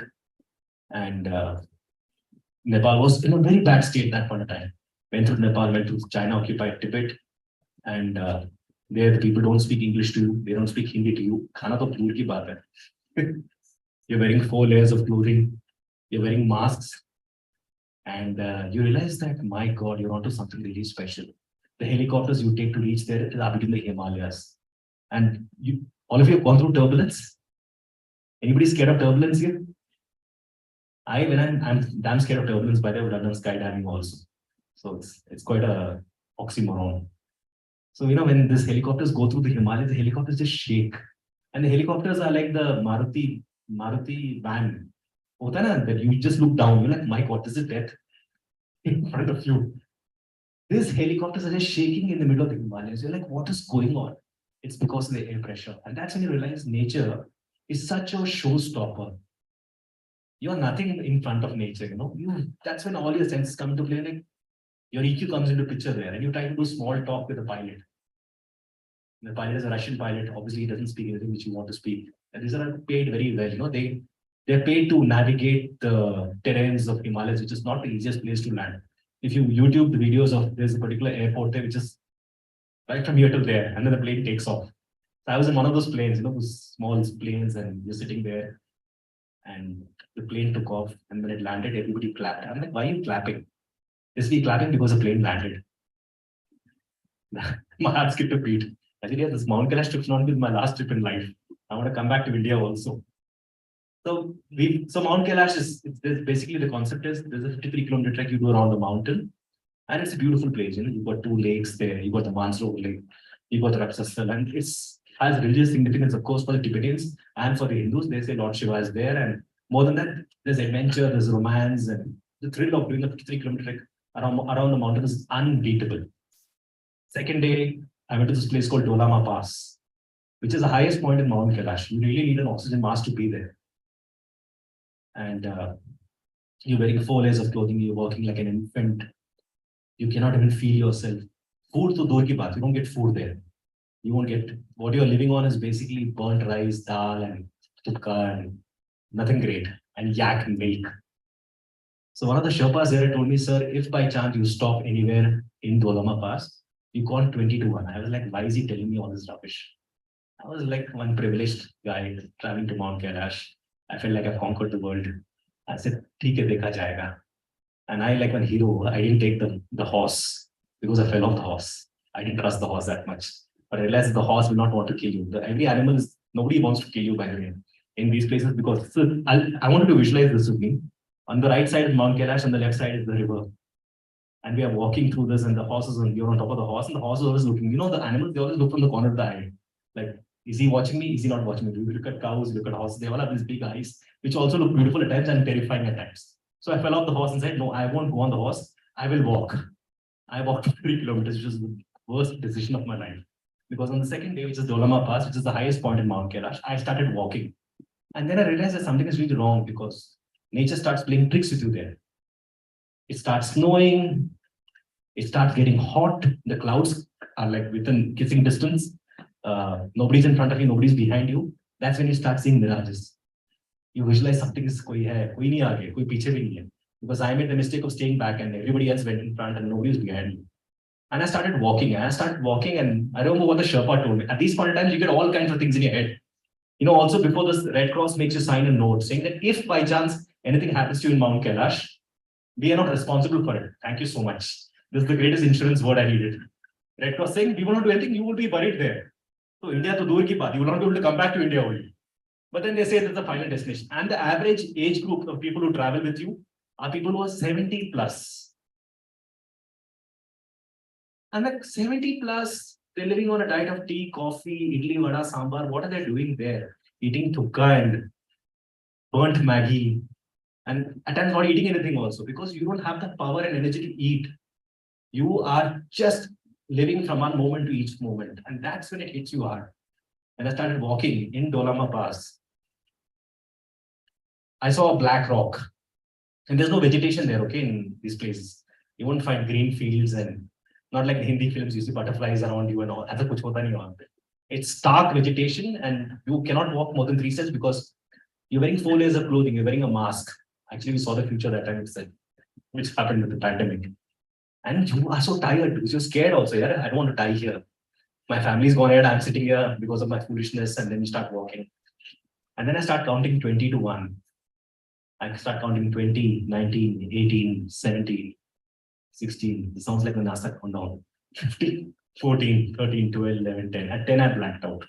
And Nepal was in a very bad state at that point of time. Went through Nepal, went to China-occupied Tibet. And there the people don't speak English to you. They don't speak Hindi to you. Khana to door ki baat hai. You're wearing 4 layers of clothing. You're wearing masks. And you realize that, my God, you're onto something really special. The helicopters you take to reach there are between the Himalayas. And all of you have gone through turbulence? Anybody scared of turbulence here? I'm damn scared of turbulence, by the way, I've done skydiving also. So it's quite a oxymoron. So, when these helicopters go through the Himalayas, the helicopters just shake. And the helicopters are like the Maruti van. That you just look down, you're like, my God, this is death in front of you. These helicopters are just shaking in the middle of the Himalayas. You're like, what is going on? It's because of the air pressure. And that's when you realize nature is such a showstopper. You're nothing in front of nature, That's when all your senses come into play. Like your EQ comes into picture there, and you try to do small talk with the pilot. The pilot is a Russian pilot. Obviously, he doesn't speak anything which you want to speak. And these are paid very well. They're paid to navigate the terrains of Himalayas, which is not the easiest place to land. If you YouTube the videos of there's a particular airport there, which is right from here to there, and then the plane takes off. So I was in one of those planes, those small planes, and you're sitting there, and the plane took off, and when it landed, everybody clapped. I'm like, why are you clapping? Is he clapping because the plane landed? My heart skipped a beat. I said, yeah, this Mount Kailash trip's not been my last trip in life. I want to come back to India also. So Mount Kailash there's basically the concept is there's a 53-kilometer trek you do around the mountain, and it's a beautiful place. You've got two lakes there. You've got the Mansroor Lake, you've got the Rapsasthal, and it's has religious significance, of course, for the Tibetans and for the Hindus. They say Lord Shiva is there, and more than that, there's adventure, there's romance, and the thrill of doing a 53-kilometer trek around the mountain is unbeatable. Second day, I went to this place called Dolama Pass, which is the highest point in Mount Kailash. You really need an oxygen mask to be there. And you're wearing 4 layers of clothing, you're walking like an infant. You cannot even feel yourself. Food to dur ki baat, you don't get food there. You won't get, what you're living on is basically burnt rice, dal, and tukka, and nothing great, and yak milk. So one of the Sherpas there told me, sir, if by chance you stop anywhere in Dolama Pass, you call 20 to 1. I was like, why is he telling me all this rubbish? I was like one privileged guy traveling to Mount Kailash. I felt like I've conquered the world. I said, "Theek hai, dekha jayega." And I, like one hero, I didn't take the horse because I fell off the horse. I didn't trust the horse that much. But I realized the horse will not want to kill you. Every animal is, nobody wants to kill you, by the way, in these places, because so I wanted to visualize this with me. On the right side is Mount Kailash, and the left side is the river. And we are walking through this, and the horse is you're on top of the horse, and the horse is always looking. The animals, they always look from the corner of the eye. Like, is he watching me? Is he not watching me? We look at cows, we look at horses, they all have these big eyes, which also look beautiful at times and terrifying at times. So I fell off the horse and said, no, I won't go on the horse. I will walk. I walked 3 kilometers, which was the worst decision of my life. Because on the second day, which is Dolama Pass, which is the highest point in Mount Kailash, I started walking. And then I realized that something is really wrong because nature starts playing tricks with you there. It starts snowing. It starts getting hot. The clouds are like within kissing distance. Nobody's in front of you, nobody's behind you. That's when you start seeing mirages. You visualize something is koi hai, koi nahi aage, koi piche bhi nahi hai. Because I made the mistake of staying back and everybody else went in front and nobody was behind me. And I started walking and I don't know what the Sherpa told me. At these point in time, you get all kinds of things in your head. Also before this, Red Cross makes you sign a note saying that if by chance anything happens to you in Mount Kailash, we are not responsible for it. Thank you so much. This is the greatest insurance word I needed. Red Cross saying, we will not do anything, you will be buried there. So India to dur ki baat, you will not be able to come back to India only. But then they say that's the final destination. And the average age group of people who travel with you are people who are 70 plus. And like 70 plus, they're living on a diet of tea, coffee, idli, vada, sambar. What are they doing there? Eating thukka and burnt Maggie. And at times not eating anything also, because you don't have the power and energy to eat. You are just living from one moment to each moment. And that's when it hits you hard. And I started walking in Dolama Pass. I saw a black rock. And there's no vegetation there, okay, in these places. You won't find green fields and not like the Hindi films, you see butterflies around you and all. It's stark vegetation and you cannot walk more than 3 steps because you're wearing 4 layers of clothing, you're wearing a mask. Actually, we saw the future that time itself, which happened with the pandemic. And you are so tired because you're scared also. Yeah? I don't want to die here. My family's gone ahead, I'm sitting here because of my foolishness, and then you start walking. And then I start counting 20 to 1. I start counting 20, 19, 18, 17, 16. It sounds like the NASA countdown. 15, 14, 13, 12, 11, 10. At 10, I blacked out.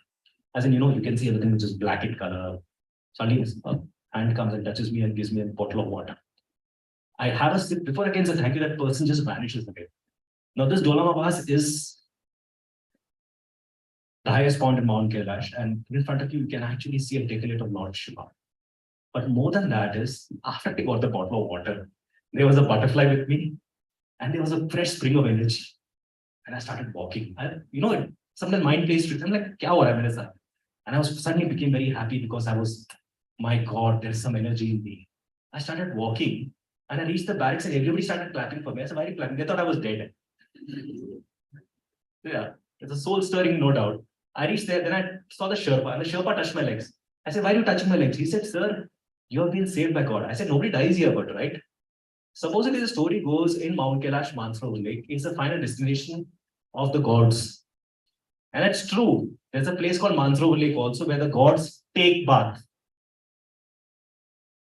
As in, you can see everything which is black in color. Suddenly, a hand comes and touches me and gives me a bottle of water. I have a sip. Before I can say thank you, that person just vanishes away. Now, this Dolama Pass is the highest point in Mount Kailash, and in front of you, you can actually see a decollete of Lord Shiva. But more than that is, after I got the bottle of water, there was a butterfly with me, and there was a fresh spring of energy. And I started walking. Sometimes mind plays tricks. I'm like, kya ho raha hai mere saath? And I suddenly became very happy because my God, there's some energy in me. I started walking, and I reached the barracks, and everybody started clapping for me. I said, why are you clapping? They thought I was dead. Yeah, it's a soul stirring, no doubt. I reached there, then I saw the Sherpa, and the Sherpa touched my legs. I said, why are you touching my legs? He said, sir, you have been saved by God. I said, nobody dies here, but right? Supposedly the story goes in Mount Kailash, Mansarovar Lake is the final destination of the gods. And it's true. There's a place called Mansarovar Lake also where the gods take bath.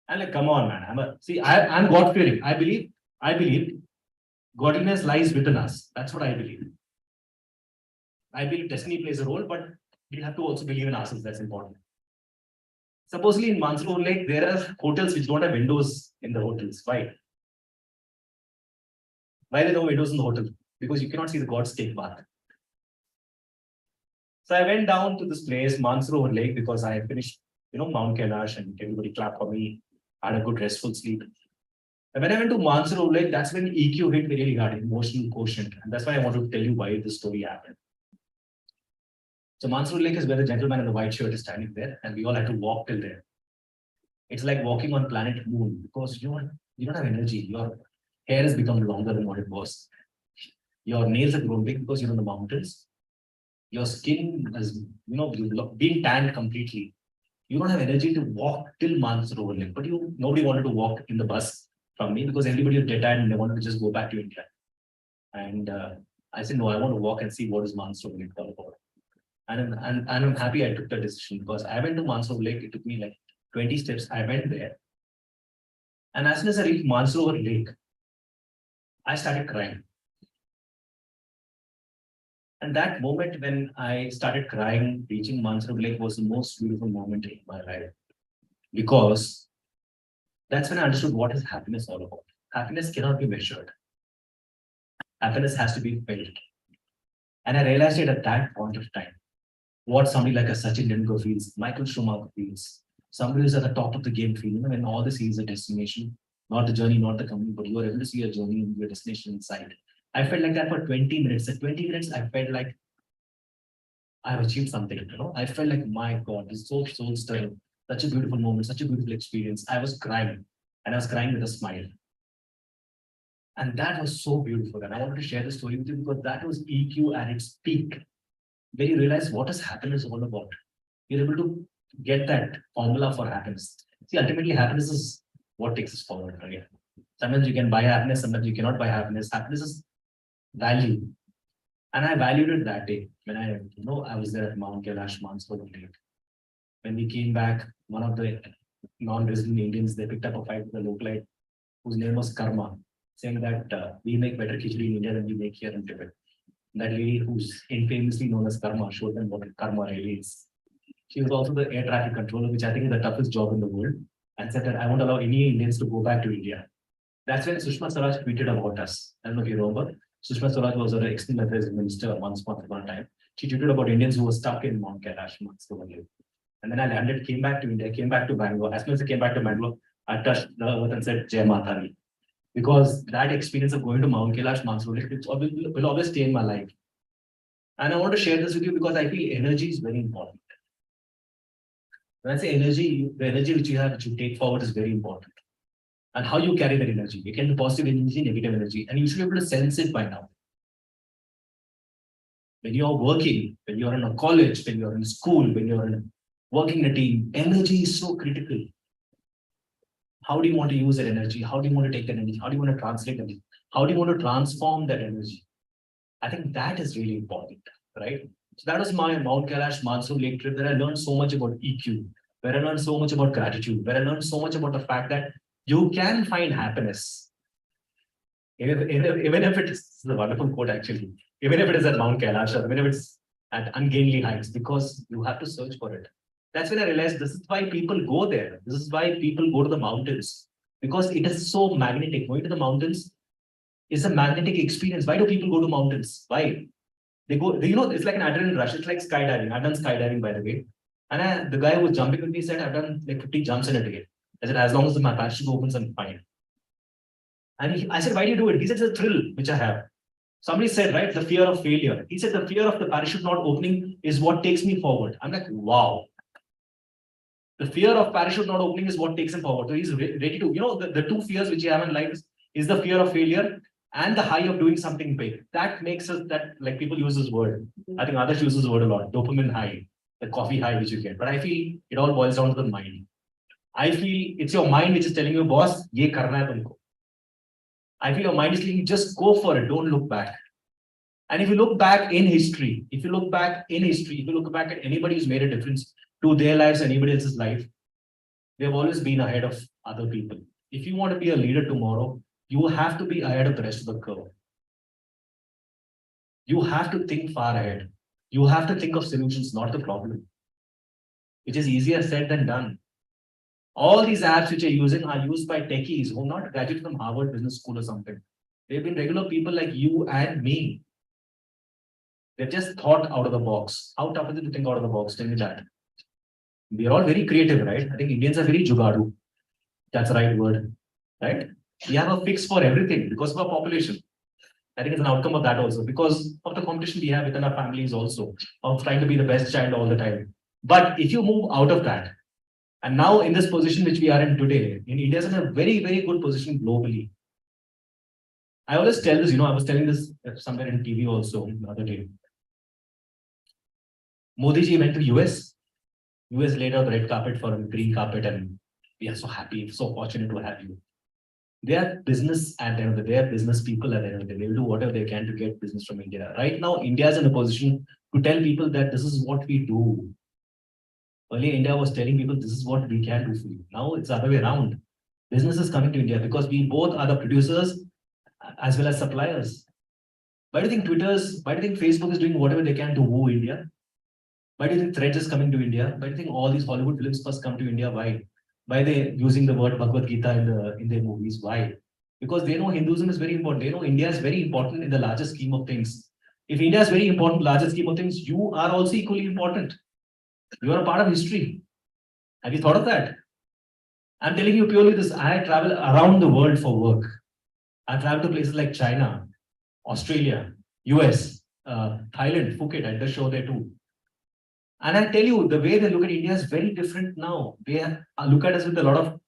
I'm like, come on, man. I'm God fearing. I believe godliness lies within us. That's what I believe. I believe destiny plays a role, but we have to also believe in ourselves. That's important. Supposedly in Mansarovar Lake, there are hotels which don't have windows in the hotels. Why? Why are there no windows in the hotel? Because you cannot see the gods take bath. So I went down to this place, Mansarovar Lake, because I finished, Mount Kailash and everybody clapped for me. I had a good restful sleep. And when I went to Mansarovar Lake, that's when EQ hit me really hard, emotional quotient. And that's why I want to tell you why this story happened. So Mansarovar Lake is where the gentleman in the white shirt is standing there, and we all had to walk till there. It's like walking on planet Moon because you don't have energy. Your hair has become longer than what it was. Your nails have grown big because you're in the mountains. Your skin has, being tanned completely. You don't have energy to walk till Mansarovar Lake, but nobody wanted to walk in the bus from me because everybody was dead tired and they wanted to just go back to India. And I said, no, I want to walk and see what is Mansarovar Lake all about. And I'm happy I took the decision because I went to Mansarovar Lake. It took me like 20 steps. I went there. And as soon as I reached Mansarovar Lake, I started crying. And that moment when I started crying, reaching Mansarovar Lake was the most beautiful moment in my life. Because that's when I understood what is happiness all about. Happiness cannot be measured. Happiness has to be felt. And I realized it at that point of time. What somebody like a Sachin Tendulkar feels, Michael Schumacher feels, somebody who's at the top of the game feels, when all they see is a destination, not the journey, not the company, but you are able to see a journey and your destination inside. I felt like that for 20 minutes. At 20 minutes, I felt like I've achieved something. I felt like, my God, this is so soul stirring. Such a beautiful moment, such a beautiful experience. I was crying, and I was crying with a smile. And that was so beautiful. And I wanted to share the story with you because that was EQ at its peak. When you realize what is happiness all about, you're able to get that formula for happiness. See, ultimately, happiness is what takes us forward. Right? Sometimes you can buy happiness, sometimes you cannot buy happiness. Happiness is value. And I valued it that day when I was there at Mount Kailash, Mansarovar Lake. When we came back, one of the non-resident Indians, they picked up a fight with a localite whose name was Karma, saying that we make better khichdi in India than we make here in Tibet. That lady who's infamously known as Karma showed them what karma really is. She was also the air traffic controller, which I think is the toughest job in the world, and said that I won't allow any Indians to go back to India. That's when Sushma Swaraj tweeted about us. I don't know if you remember. Sushma Swaraj was an external affairs minister once upon a time. She tweeted about Indians who were stuck in Mount Kailash, Mansarovar Lake. And then I landed, came back to India, came back to Bangalore. As soon as I came back to Bangalore, I touched the earth and said, Jai Mata Di. Because that experience of going to Mount Kailash, Mansarovar Lake, will always stay in my life. And I want to share this with you because I feel energy is very important. When I say energy, the energy which you have, which you take forward is very important. And how you carry that energy. It can be positive energy, negative energy, and you should be able to sense it by now. When you're working, when you're in a college, when you're in school, when you're working in a team, energy is so critical. How do you want to use that energy? How do you want to take that energy? How do you want to translate it? How do you want to transform that energy? I think that is really important, right? So that was my Mount Kailash Mansarovar Lake trip where I learned so much about EQ, where I learned so much about gratitude, where I learned so much about the fact that you can find happiness. Even if it is a wonderful quote, actually, even if it is at Mount Kailash, or even if it's at ungainly heights, because you have to search for it. That's when I realized this is why people go there. This is why people go to the mountains, because it is so magnetic. Going to the mountains is a magnetic experience. Why do people go to mountains? Why? They go, it's like an adrenaline rush. It's like skydiving. I've done skydiving, by the way. And the guy who was jumping with me said, I've done like 50 jumps in a day. I said, as long as my parachute opens, I'm fine. And I said, why do you do it? He said, it's a thrill, which I have. Somebody said, right, the fear of failure. He said, the fear of the parachute not opening is what takes me forward. I'm like, wow. The fear of parachute not opening is what takes him forward. So he's ready to, the two fears which you have in life is the fear of failure and the high of doing something big. That makes us, that like people use this word. I think others use this word a lot, dopamine high. the coffee high which you get. But I feel it all boils down to the mind. I feel it's your mind which is telling you, boss, ye karna hai tumko. I feel your mind is telling you, just go for it, don't look back. And if you look back in history, if you look back at anybody who's made a difference to their lives, anybody else's life, they've always been ahead of other people. If you want to be a leader tomorrow, you have to be ahead of the rest of the curve. You have to think far ahead. You have to think of solutions, not the problem, which is easier said than done. All these apps which are using are used by techies who are not graduated from Harvard Business School or something. They've been regular people like you and me. They've just thought out of the box. How tough is it to think out of the box? Tell me that. We are all very creative, right? I think Indians are very jugadu. That's the right word, right? We have a fix for everything because of our population. I think it's an outcome of that also, because of the competition we have within our families also, of trying to be the best child all the time. But if you move out of that, and now in this position which we are in today, in India is in a very, very good position globally. I always tell this, I was telling this somewhere in TV also the other day. Modi ji went to US. US laid out the red carpet for him, green carpet, and we are so happy, so fortunate to have you. They are business at the end of the day. They are business people at the end of the day. They will do whatever they can to get business from India. Right now, India is in a position to tell people that this is what we do. Earlier, India was telling people this is what we can do for you. Now it's the other way around. Business is coming to India because we both are the producers as well as suppliers. Why do you think why do you think Facebook is doing whatever they can to woo India? Why do you think Threads is coming to India? Why do you think all these Hollywood films first come to India? Why? Why are they using the word Bhagavad Gita in their movies? Why? Because they know Hinduism is very important. They know India is very important in the larger scheme of things. If India is very important in the larger scheme of things, you are also equally important. You are a part of history. Have you thought of that? I'm telling you purely this. I travel around the world for work. I travel to places like China, Australia, US, Thailand, Phuket. I did a show there too. And I tell you, the way they look at India is very different now. They look at us with a lot of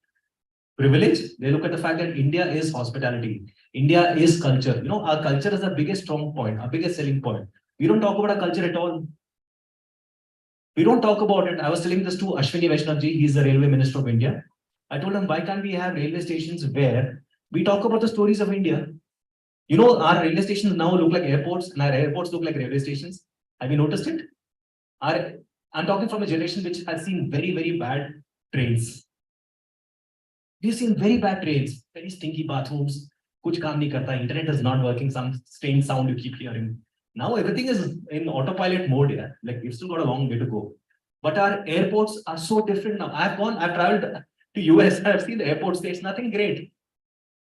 privilege. They look at the fact that India is hospitality. India is culture. Our culture is the biggest strong point, our biggest selling point. We don't talk about our culture at all. We don't talk about it. I was telling this to Ashwini Vaishnavji. He's the Railway Minister of India. I told him, why can't we have railway stations where we talk about the stories of India? Our railway stations now look like airports, and our airports look like railway stations. Have you noticed it? I'm talking from a generation which has seen very, very bad trains. We've seen very bad trains, very stinky bathrooms, kuch kaam nahi karta, internet is not working, some strange sound you keep hearing. Now everything is in autopilot mode here. Like we've still got a long way to go. But our airports are so different now. I've traveled to US, I've seen the airports there, it's nothing great.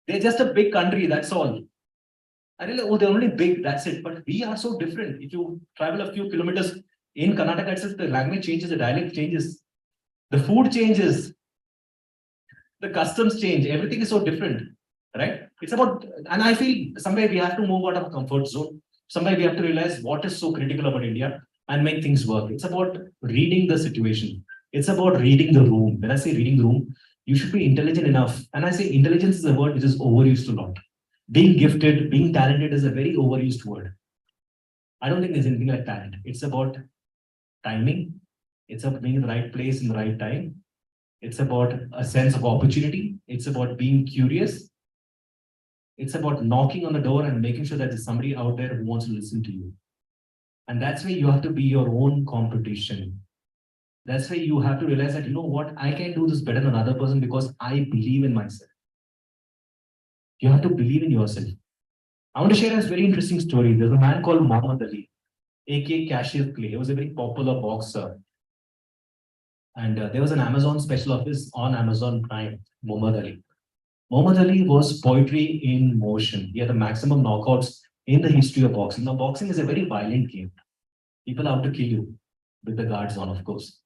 They're just a big country, that's all. I realize, they're only big, that's it. But we are so different. If you travel a few kilometers in Karnataka itself, the language changes, the dialect changes, the food changes, the customs change, everything is so different, right? It's about, and I feel somewhere we have to move out of our comfort zone. Somewhere we have to realize what is so critical about India and make things work. It's about reading the situation. It's about reading the room. When I say reading the room, you should be intelligent enough. And I say intelligence is a word which is overused a lot. Being gifted, being talented is a very overused word. I don't think there's anything like talent. It's about timing. It's about being in the right place in the right time. It's about a sense of opportunity. It's about being curious. It's about knocking on the door and making sure that there's somebody out there who wants to listen to you. And that's where you have to be your own competition. That's where you have to realize that, I can do this better than another person because I believe in myself. You have to believe in yourself. I want to share a very interesting story. There's a man called Muhammad Ali, aka Cassius Clay. He was a very popular boxer. And there was an Amazon special office on Amazon Prime, Muhammad Ali. Muhammad Ali was poetry in motion. He had the maximum knockouts in the history of boxing. Now, boxing is a very violent game. People have to kill you with the guards on, of course.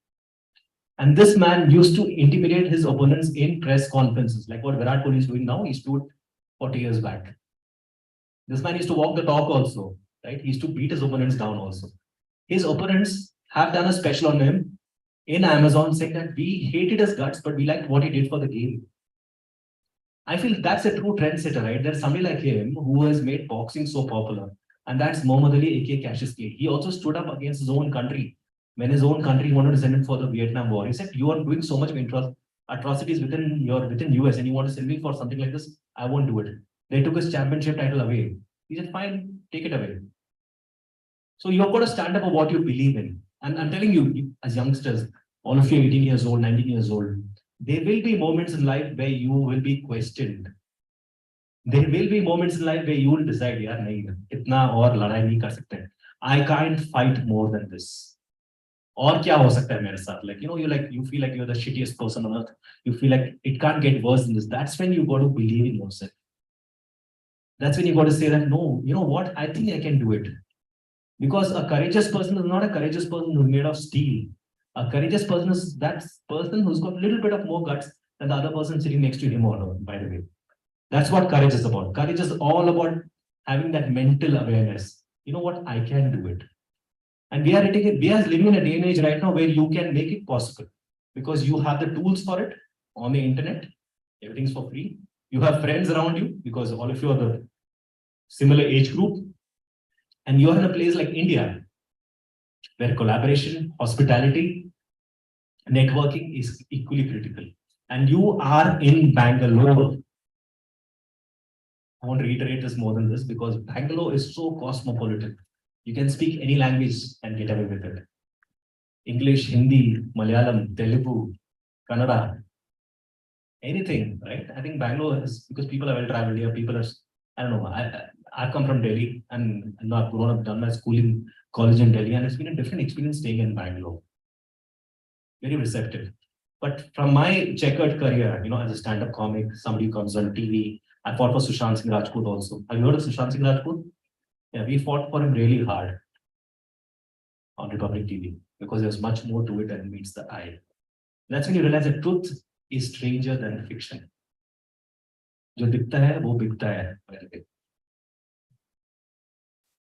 And this man used to intimidate his opponents in press conferences, like what Virat Kohli is doing now. He used to do it 40 years back. This man used to walk the talk also, right? He used to beat his opponents down also. His opponents have done a special on him in Amazon saying that we hated his guts, but we liked what he did for the game. I feel that's a true trendsetter, right? There's somebody like him who has made boxing so popular. And that's Muhammad Ali, aka Cassius Clay. He also stood up against his own country. when his own country wanted to send him for the Vietnam War. He said, "You are doing so much atrocities within US, and you want to send me for something like this? I won't do it." They took his championship title away. He said, "Fine, take it away." So you've got to stand up for what you believe in. And I'm telling you, as youngsters, all of you 18 years old, 19 years old, there will be moments in life where you will be questioned. There will be moments in life where you will decide, यार नहीं, इतना और लड़ाई नहीं कर सकते. I can't fight more than this. और क्या हो सकता है मेरे साथ? Like, you feel like you're the shittiest person on earth. You feel like it can't get worse than this. That's when you got to believe in yourself. That's when you got to say that, no, you know what? I think I can do it. Because a courageous person is not a courageous person who's made of steel. A courageous person is that person who's got a little bit of more guts than the other person sitting next to him or her, by the way. That's what courage is about. Courage is all about having that mental awareness. You know what? I can do it. And we are living in a day and age right now where you can make it possible because you have the tools for it on the internet. Everything's for free. You have friends around you because all of you are the similar age group. And you're in a place like India where collaboration, hospitality, networking is equally critical. And you are in Bangalore. I want to reiterate this more than this because Bangalore is so cosmopolitan. You can speak any language and get away with it. English, Hindi, Malayalam, Telugu, Kannada, anything, right? I think Bangalore is because people are well traveled here. People are, I don't know, I've come from Delhi and I've grown up, done my schooling, college in Delhi, and it's been a different experience staying in Bangalore. Very receptive. But from my checkered career, as a stand-up comic, somebody who comes on TV, I fought for Sushant Singh Rajput also. Have you heard of Sushant Singh Rajput? Yeah, we fought for him really hard on Republic TV because there's much more to it than meets the eye. That's when you realize that truth is stranger than fiction. जो दिखता है वो बिकता है.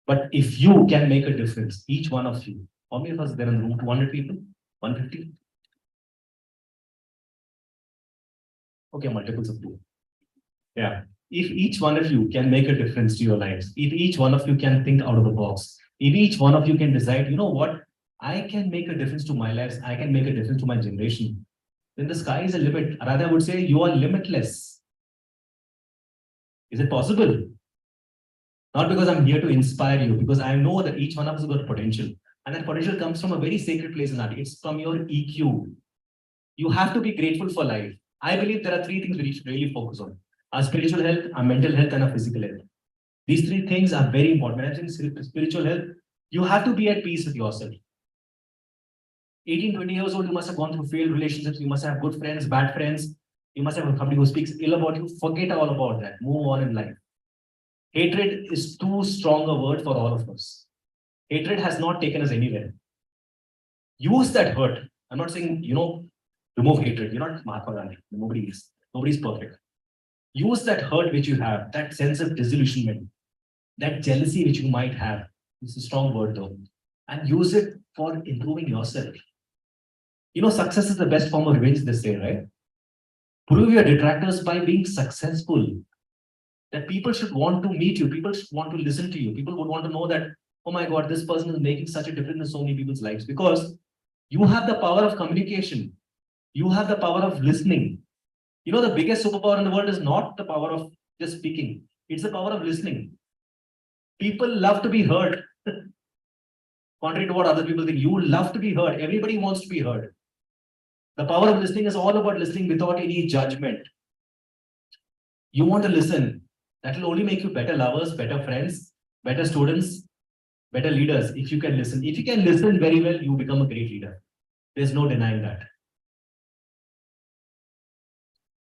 But if you can make a difference, each one of you, how many of us there in the room? 200 people? 150? Okay, multiples of 2. Yeah. If each one of you can make a difference to your lives, if each one of you can think out of the box, if each one of you can decide, you know what, I can make a difference to my lives, I can make a difference to my generation, then the sky is a limit. Rather, I would say you are limitless. Is it possible? Not because I'm here to inspire you, because I know that each one of us has got potential. And that potential comes from a very sacred place in that. It's from your EQ. You have to be grateful for life. I believe there are 3 things we should really focus on. Our spiritual health, our mental health, and our physical health. These 3 things are very important. When I'm saying spiritual health, you have to be at peace with yourself. 18, 20 years old, you must have gone through failed relationships. You must have good friends, bad friends. You must have somebody who speaks ill about you. Forget all about that. Move on in life. Hatred is too strong a word for all of us. Hatred has not taken us anywhere. Use that hurt. I'm not saying, remove hatred. You're not Mahatma Gandhi. Nobody is. Nobody's perfect. Use that hurt which you have, that sense of disillusionment, that jealousy which you might have. It's a strong word though. And use it for improving yourself. Success is the best form of revenge, they say, right? Prove your detractors by being successful. That people should want to meet you. People should want to listen to you. People would want to know that, oh my God, this person is making such a difference in so many people's lives because you have the power of communication. You have the power of listening. The biggest superpower in the world is not the power of just speaking. It's the power of listening. People love to be heard. Contrary to what other people think, you love to be heard. Everybody wants to be heard. The power of listening is all about listening without any judgment. You want to listen. That will only make you better lovers, better friends, better students, better leaders if you can listen. If you can listen very well, you become a great leader. There's no denying that.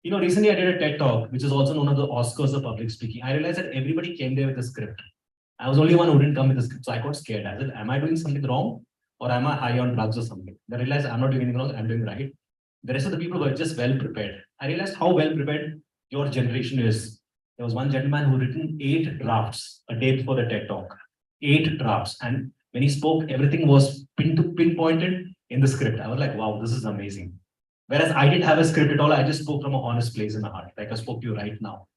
Recently I did a TED talk, which is also known as the Oscars of public speaking. I realized that everybody came there with a script. I was the only one who didn't come with a script, so I got scared. I said, am I doing something wrong? Or am I high on drugs or something? Then I realized I'm not doing anything wrong, I'm doing right. The rest of the people were just well prepared. I realized how well prepared your generation is. There was one gentleman who written 8 drafts a day before the TED talk. 8 drafts. And when he spoke, everything was pinpointed in the script. I was like, wow, this is amazing. Whereas I didn't have a script at all. I just spoke from a honest place in the heart, like I spoke to you right now.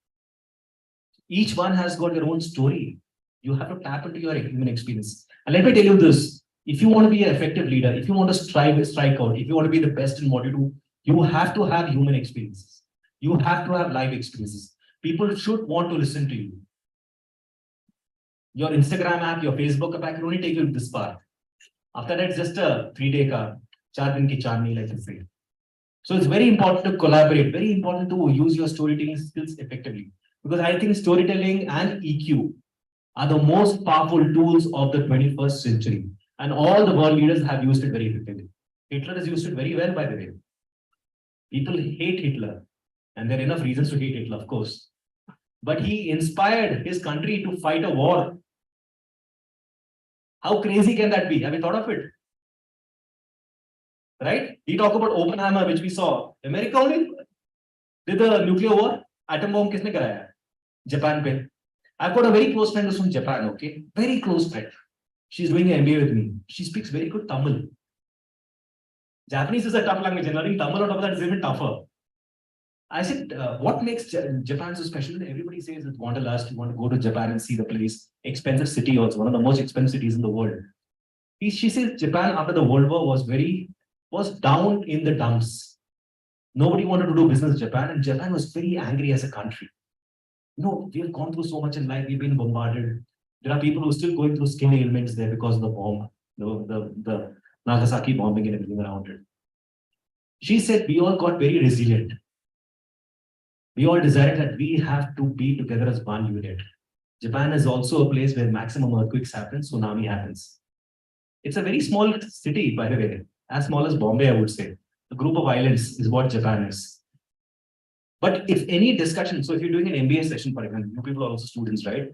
Each one has got their own story. You have to tap into your human experience. And let me tell you this, If you want to be an effective leader, if you want to strike out, if you want to be the best in what you do, you have to have human experiences. You have to have live experiences. People should want to listen to you. Your Instagram app, your Facebook app can only take you this far. After that, it's just a 3-day car, 4 din ki chandni, like you say. So it's very important to collaborate, very important to use your storytelling skills effectively. Because I think storytelling and EQ are the most powerful tools of the 21st century. And all the world leaders have used it very effectively. Hitler has used it very well, by the way. People hate Hitler, and there are enough reasons to hate Hitler, of course. But he inspired his country to fight a war. How crazy can that be? Have you thought of it? Right? We talk about Oppenheimer, which we saw. America only did the nuclear war. Atom bomb kisne karaya? Japan pe. I've got a very close friend who's from Japan, okay? Very close friend. She's doing an MBA with me. She speaks very good Tamil. Japanese is a tough language, and learning Tamil on top of that is even tougher. I said, what makes Japan so special? Everybody says it's wanderlust. You want to go to Japan and see the place. Expensive city, also one of the most expensive cities in the world. She says Japan after the World War was down in the dumps. Nobody wanted to do business in Japan, and Japan was very angry as a country. You know, we have gone through so much in life. We've been bombarded. There are people who are still going through skin ailments there because of the bomb, the Nagasaki bombing and everything around it. She said we all got very resilient. We all decided that we have to be together as one unit. Japan is also a place where maximum earthquakes happen, tsunami happens. It's a very small city, by the way, as small as Bombay, I would say. A group of islands is what Japan is. But if any discussion, so if you're doing an MBA session, for example, you people are also students, right?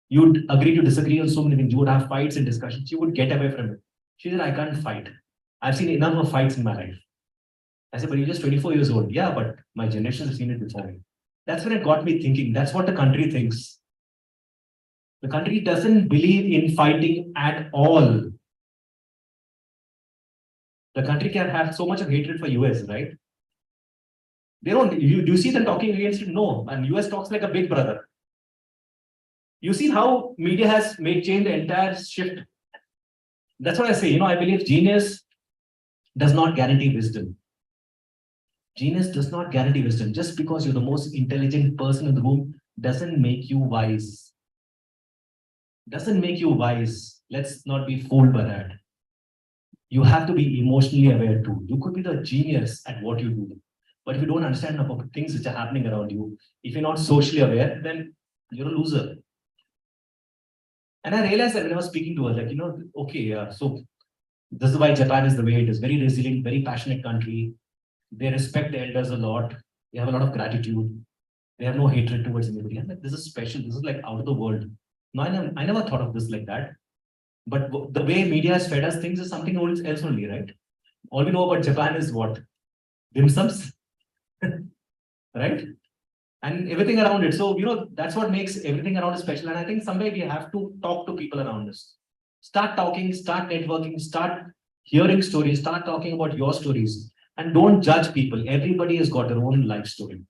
You'd agree to disagree on so many things. You would have fights and discussions. You would get away from it. She said, I can't fight. I've seen enough of fights in my life. I said, but you're just 24 years old. Yeah, but my generations have seen it before me. That's when it got me thinking. That's what the country thinks. The country doesn't believe in fighting at all. The country can have so much of hatred for US, right? They don't. You see them talking against it? No. And US talks like a big brother. You see how media has changed the entire shift. That's what I say. I believe genius does not guarantee wisdom. Genius does not guarantee wisdom. Just because you're the most intelligent person in the room doesn't make you wise. Doesn't make you wise. Let's not be fooled by that. You have to be emotionally aware too. You could be the genius at what you do. But if you don't understand about things which are happening around you, if you're not socially aware, then you're a loser. And I realized that when I was speaking to her, like, okay, so this is why Japan is the way it is. Very resilient, very passionate country. They respect the elders a lot. They have a lot of gratitude. They have no hatred towards anybody. And like, this is special. This is like out of the world. No, I never thought of this like that. But the way media has fed us things is something else only, right? All we know about Japan is what? Dim sums, right? And everything around it. So, that's what makes everything around it special. And I think someday we have to talk to people around us. Start talking, start networking, start hearing stories, start talking about your stories. And don't judge people. Everybody has got their own life story.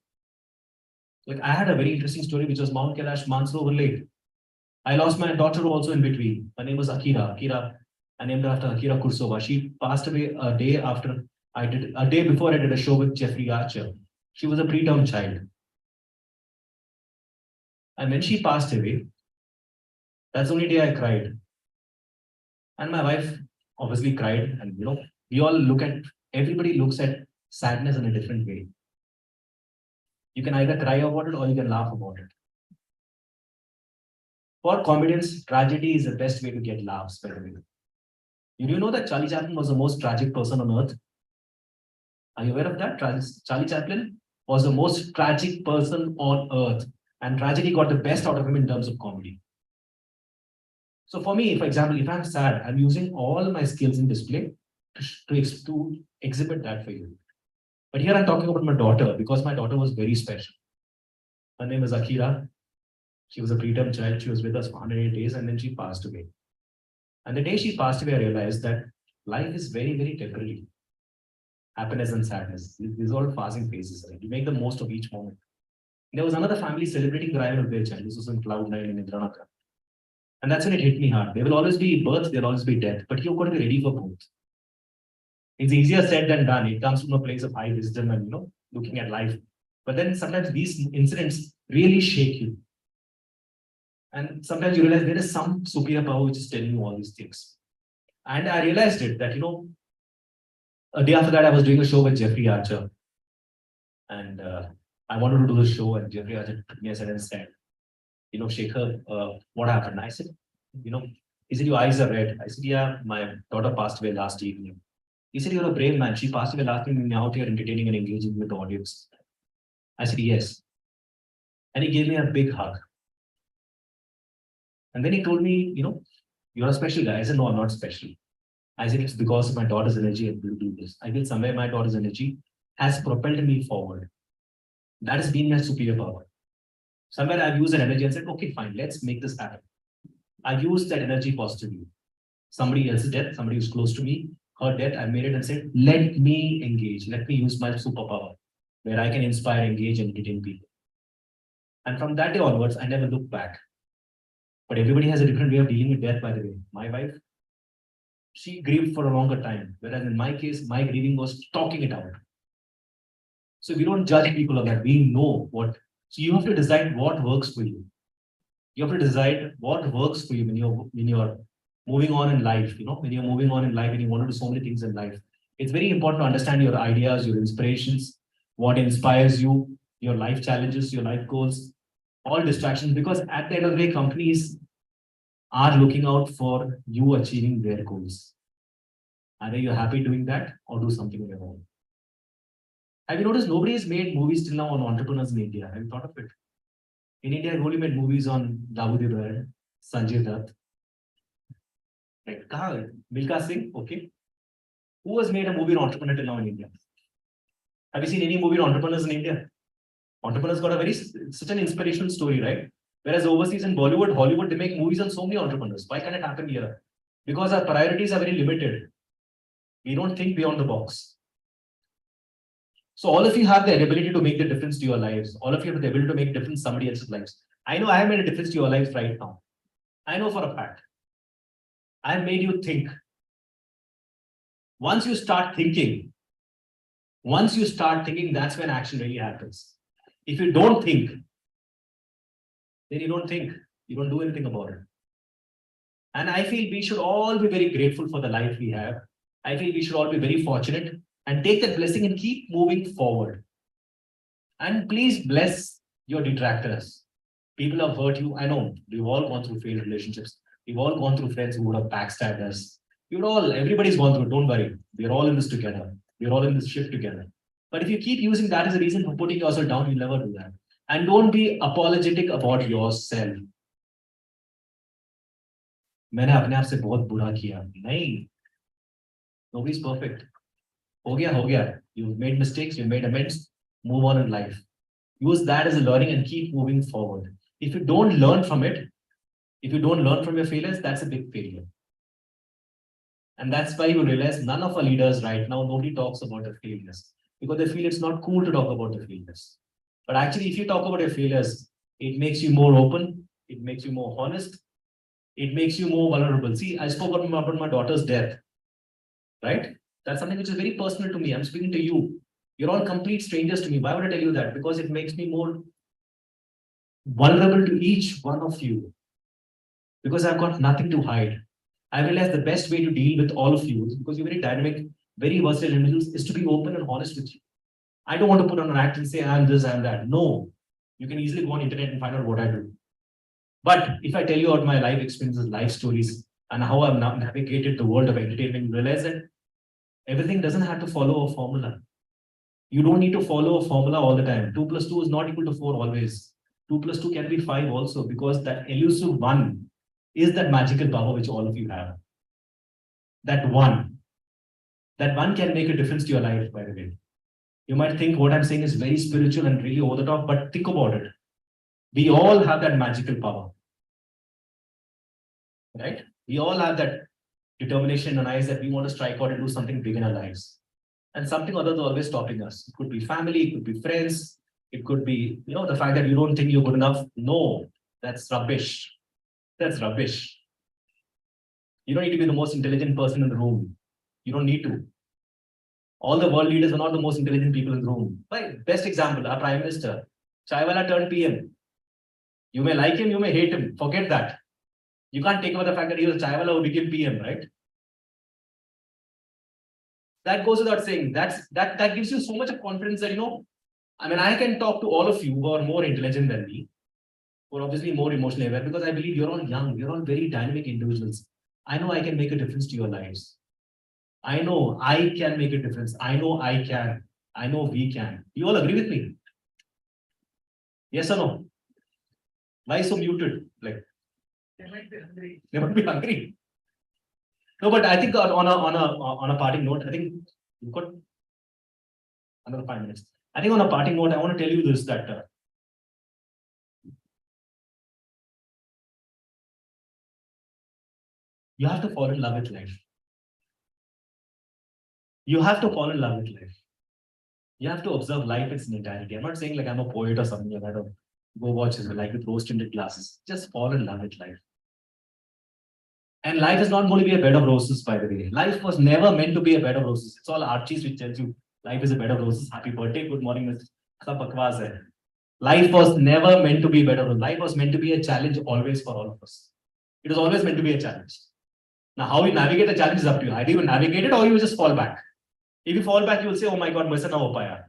Like I had a very interesting story, which was Mount Kailash Mansarovar Lake. I lost my daughter also in between. Her name was Akira. I named her after Akira Kursova. She passed away a day before I did a show with Jeffrey Archer. She was a preterm child. And when she passed away, that's the only day I cried. And my wife obviously cried. And we all everybody looks at sadness in a different way. You can either cry about it or you can laugh about it. For comedians, tragedy is the best way to get laughs, by the way. Do you know that Charlie Chaplin was the most tragic person on earth? Are you aware of that? Charlie Chaplin was the most tragic person on earth. And tragedy got the best out of him in terms of comedy. So for me, for example, if I'm sad, I'm using all my skills in display to exhibit that for you. But here I'm talking about my daughter because my daughter was very special. Her name is Akira. She was a preterm child. She was with us for 108 days and then she passed away. And the day she passed away, I realized that life is very, very temporary. Happiness and sadness. These are all passing phases. Right? You make the most of each moment. There was another family celebrating the arrival of their child. This was in Cloud 9 in Indranaka. And that's when it hit me hard. There will always be birth, there will always be death, but you've got to be ready for both. It's easier said than done. It comes from a place of high wisdom and looking at life. But then sometimes these incidents really shake you. And sometimes you realize there is some superior power which is telling you all these things. And I realized it that, a day after that, I was doing a show with Jeffrey Archer. And I wanted to do the show, and Jeffrey Archer took me aside and said, Shekhar, what happened? I said, he said, your eyes are red. I said, yeah, my daughter passed away last evening. He said, you're a brave man. She passed away last evening, and you're out here entertaining and engaging with the audience. I said, yes. And he gave me a big hug. And then he told me, you're a special guy. I said, no, I'm not special. I said, it's because of my daughter's energy and will do this. I feel somewhere my daughter's energy has propelled me forward. That has been my superior power. Somewhere I've used that energy and said, okay, fine, let's make this happen. I've used that energy positively. Somebody else's death, somebody who's close to me, her death, I made it and said, let me engage, let me use my superpower, where I can inspire, engage, and entertain people. And from that day onwards, I never looked back. But everybody has a different way of dealing with death, by the way. My wife, she grieved for a longer time, whereas in my case, my grieving was talking it out. So we don't judge people on that. We know what. So you have to decide what works for you. You have to decide what works for you when you're moving on in life. When you're moving on in life and you want to do so many things in life, it's very important to understand your ideas, your inspirations, what inspires you, your life challenges, your life goals, all distractions. Because at the end of the day, companies are looking out for you achieving their goals. Either you're happy doing that or do something on your own. Have you noticed nobody has made movies till now on entrepreneurs in India? Have you thought of it? In India, I've only made movies on Dawood Ibrahim, Sanjay Dutt, like Milka Singh, okay. Who has made a movie on entrepreneur till now in India? Have you seen any movie on entrepreneurs in India? Entrepreneurs got such an inspirational story, right? Whereas overseas in Bollywood, Hollywood, they make movies on so many entrepreneurs. Why can't it happen here? Because our priorities are very limited. We don't think beyond the box. So all of you have the ability to make the difference to your lives. All of you have the ability to make a difference in somebody else's lives. I know I have made a difference to your lives right now. I know for a fact. I have made you think. Once you start thinking, that's when action really happens. If you don't think, then you don't think. You don't do anything about it. And I feel we should all be very grateful for the life we have. I feel we should all be very fortunate and take that blessing and keep moving forward. And please bless your detractors. People have hurt you. I know we've all gone through failed relationships. We've all gone through friends who would have backstabbed us. Everybody's gone through it. Don't worry. We're all in this together. We're all in this ship together. But if you keep using that as a reason for putting yourself down, you'll never do that. And don't be apologetic about yourself. मैंने अपने आप से बहुत बुरा किया नहीं. Nobody's perfect. हो गया. You've made mistakes, you've made amends, move on in life. Use that as a learning and keep moving forward. If you don't learn from it, if you don't learn from your failures, that's a big failure. And that's why you realize none of our leaders right now, nobody talks about their failures because they feel it's not cool to talk about their failures. But actually, if you talk about your failures, it makes you more open, it makes you more honest, it makes you more vulnerable. See, I spoke about my daughter's death, right? That's something which is very personal to me. I'm speaking to you. You're all complete strangers to me. Why would I tell you that? Because it makes me more vulnerable to each one of you. Because I've got nothing to hide. I realize the best way to deal with all of you, because you're very dynamic, very versatile individuals, is to be open and honest with you. I don't want to put on an act and say, I'm this, I'm that. No. You can easily go on internet and find out what I do. But if I tell you about my life experiences, life stories, and how I've now navigated the world of entertainment, you realize that everything doesn't have to follow a formula. You don't need to follow a formula all the time. 2 plus 2 is not equal to 4 always. 2 plus 2 can be 5 also, because that elusive 1 is that magical power which all of you have. That one can make a difference to your life, by the way. You might think what I'm saying is very spiritual and really over the top, but think about it. We all have that magical power, right? We all have that determination and eyes that we want to strike out and do something big in our lives. And something or other is always stopping us. It could be family, it could be friends, it could be, the fact that you don't think you're good enough. No, that's rubbish. That's rubbish. You don't need to be the most intelligent person in the room. You don't need to. All the world leaders are not the most intelligent people in the room. Right? Best example, our Prime Minister. Chaiwala turned PM. You may like him, you may hate him. Forget that. You can't take away the fact that he was Chaiwala who became PM, right? That goes without saying. That gives you so much of confidence that, I mean, I can talk to all of you who are more intelligent than me, who are obviously more emotionally aware, because I believe you're all young, you're all very dynamic individuals. I know I can make a difference to your lives. I know I can make a difference. I know I can. I know we can. You all agree with me? Yes or no? Why so muted? Like, They might be hungry. they might be hungry. No, but I think on a parting note, I think you've got another 5 minutes. I think on a parting note, I want to tell you this, that you have to fall in love with life. You have to fall in love with life. You have to observe life in its entirety. I'm not saying like I'm a poet or something like that. Or go watch it like with rose-tinted glasses. Just fall in love with life. And life is not going to be a bed of roses, by the way. Life was never meant to be a bed of roses. It's all Archies which tells you life is a bed of roses. Happy birthday, good morning, Mr. Sab bakwas hai. Life was never meant to be a bed of roses. Life was meant to be a challenge always for all of us. It was always meant to be a challenge. Now, how you navigate the challenge is up to you. Either you navigate it or you just fall back. If you fall back, you will say, oh my God, maise na ho paya.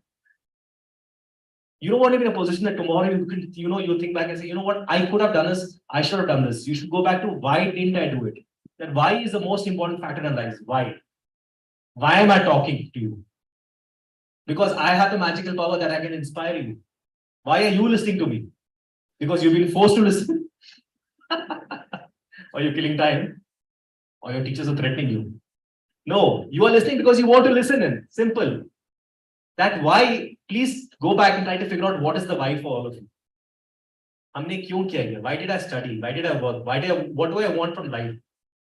You don't want to be in a position that tomorrow you can, you think back and say, you know what, I could have done this, I should have done this. You should go back to why didn't I do it? That why is the most important factor in life. Why? Why am I talking to you? Because I have the magical power that I can inspire you. Why are you listening to me? Because you've been forced to listen. Or you're killing time. Or your teachers are threatening you. No, you are listening because you want to listen in. Simple. That why, please go back and try to figure out what is the why for all of you. हमने क्यों किया ये? Why did I study? Why did I work? What do I want from life?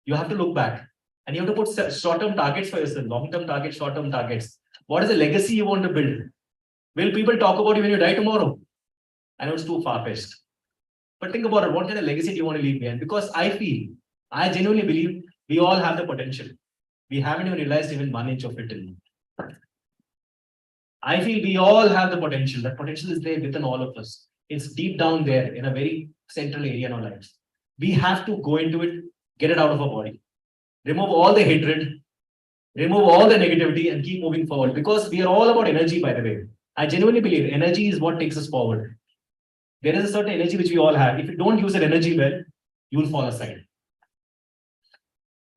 You have to look back and you have to put short-term targets for yourself, long-term targets, short-term targets. What is the legacy you want to build? Will people talk about you when you die tomorrow? I know it's too far-fetched. But think about it. What kind of legacy do you want to leave behind? Because I genuinely believe we all have the potential. We haven't even realized even 1 inch of it till now. I feel we all have the potential. That potential is there within all of us. It's deep down there in a very central area in our lives. We have to go into it, get it out of our body, remove all the hatred, remove all the negativity and keep moving forward, because we are all about energy, by the way. I genuinely believe energy is what takes us forward. There is a certain energy which we all have. If you don't use that energy well, you will fall aside.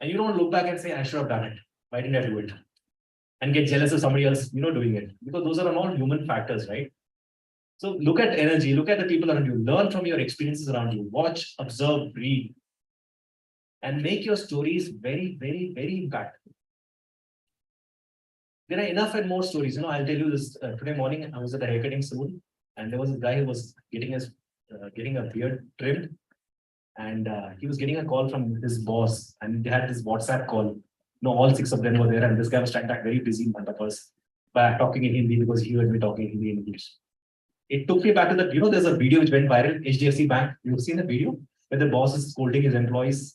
And you don't look back and say, I should have done it. Why didn't I do it? And get jealous of somebody else, doing it. Because those are all human factors, right? So look at energy, look at the people around you, learn from your experiences around you, watch, observe, read, and make your stories very, very, very impactful. There are enough and more stories. I'll tell you this. Today morning, I was at a haircutting salon, and there was a guy who was getting a beard trimmed, and he was getting a call from his boss, and they had this WhatsApp call. All 6 of them were there, and this guy was trying to act very busy in front of us by talking in Hindi because he heard me talking Hindi and English. It took me back to that. There's a video which went viral, HDFC Bank. You've seen the video where the boss is scolding his employees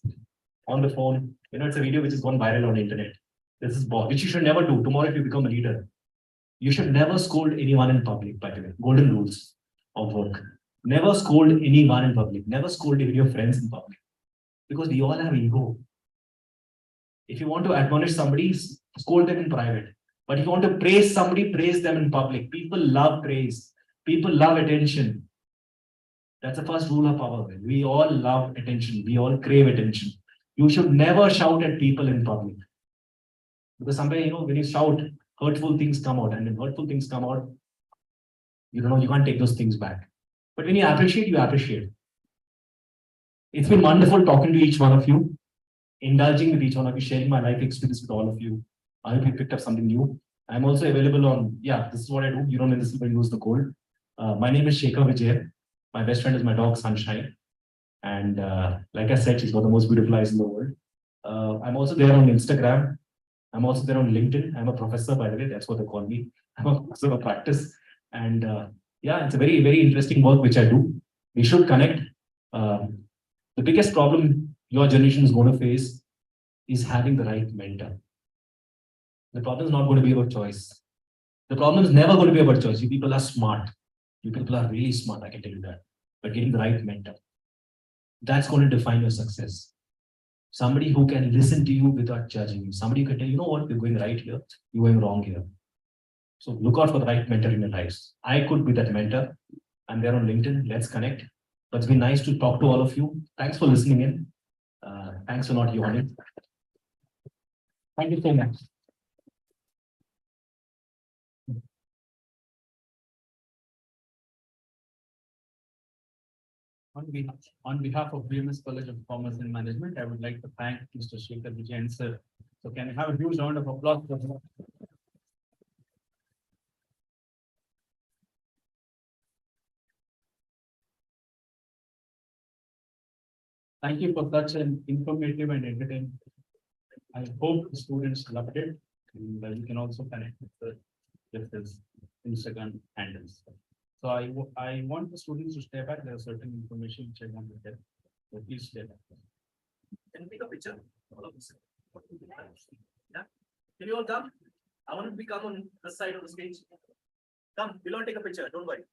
on the phone. It's a video which has gone viral on the internet. This is boss, which you should never do. Tomorrow, if you become a leader, you should never scold anyone in public, by the way. Golden rules of work. Never scold anyone in public. Never scold even your friends in public. Because we all have ego. If you want to admonish somebody, scold them in private. But if you want to praise somebody, praise them in public. People love praise. People love attention. That's the first rule of power. We all love attention. We all crave attention. You should never shout at people in public. Because somewhere, when you shout, hurtful things come out. And when hurtful things come out, you can't take those things back. But when you appreciate, you appreciate. It's been wonderful talking to each one of you, indulging with each one of you, sharing my life experience with all of you. I hope you picked up something new. I'm also available on, this is what I do. You don't necessarily lose the cold. My name is Shekhar Vijay. My best friend is my dog, Sunshine. And like I said, she's got the most beautiful eyes in the world. I'm also there on Instagram. I'm also there on LinkedIn. I'm a professor, by the way. That's what they call me. I'm a professor of practice. And it's a very, very interesting work which I do. We should connect. The biggest problem your generation is going to face is having the right mentor. The problem is not going to be about choice. The problem is never going to be about choice. You people are smart. You people are really smart, I can tell you that. But getting the right mentor, that's going to define your success. Somebody who can listen to you without judging you. Somebody who can tell you, you know what, you're going right here, you're going wrong here. So look out for the right mentor in your lives. I could be that mentor. I'm there on LinkedIn. Let's connect. But it's been nice to talk to all of you. Thanks for listening in. Thanks for not yawning. Thank you so much. On behalf of BMS College of Commerce and Management, I would like to thank Mr. Shekhar Vijayan sir. So can I have a huge round of applause for him? Thank you for such an informative and entertaining. I hope the students loved it, and you can also connect with his Instagram handles. So I want the students to stay back. There are certain information which I want to get. So please stay back. Can you take a picture? All of us. Yeah. Can you all come? I want to become on this side of the stage. Come, we'll all take a picture. Don't worry.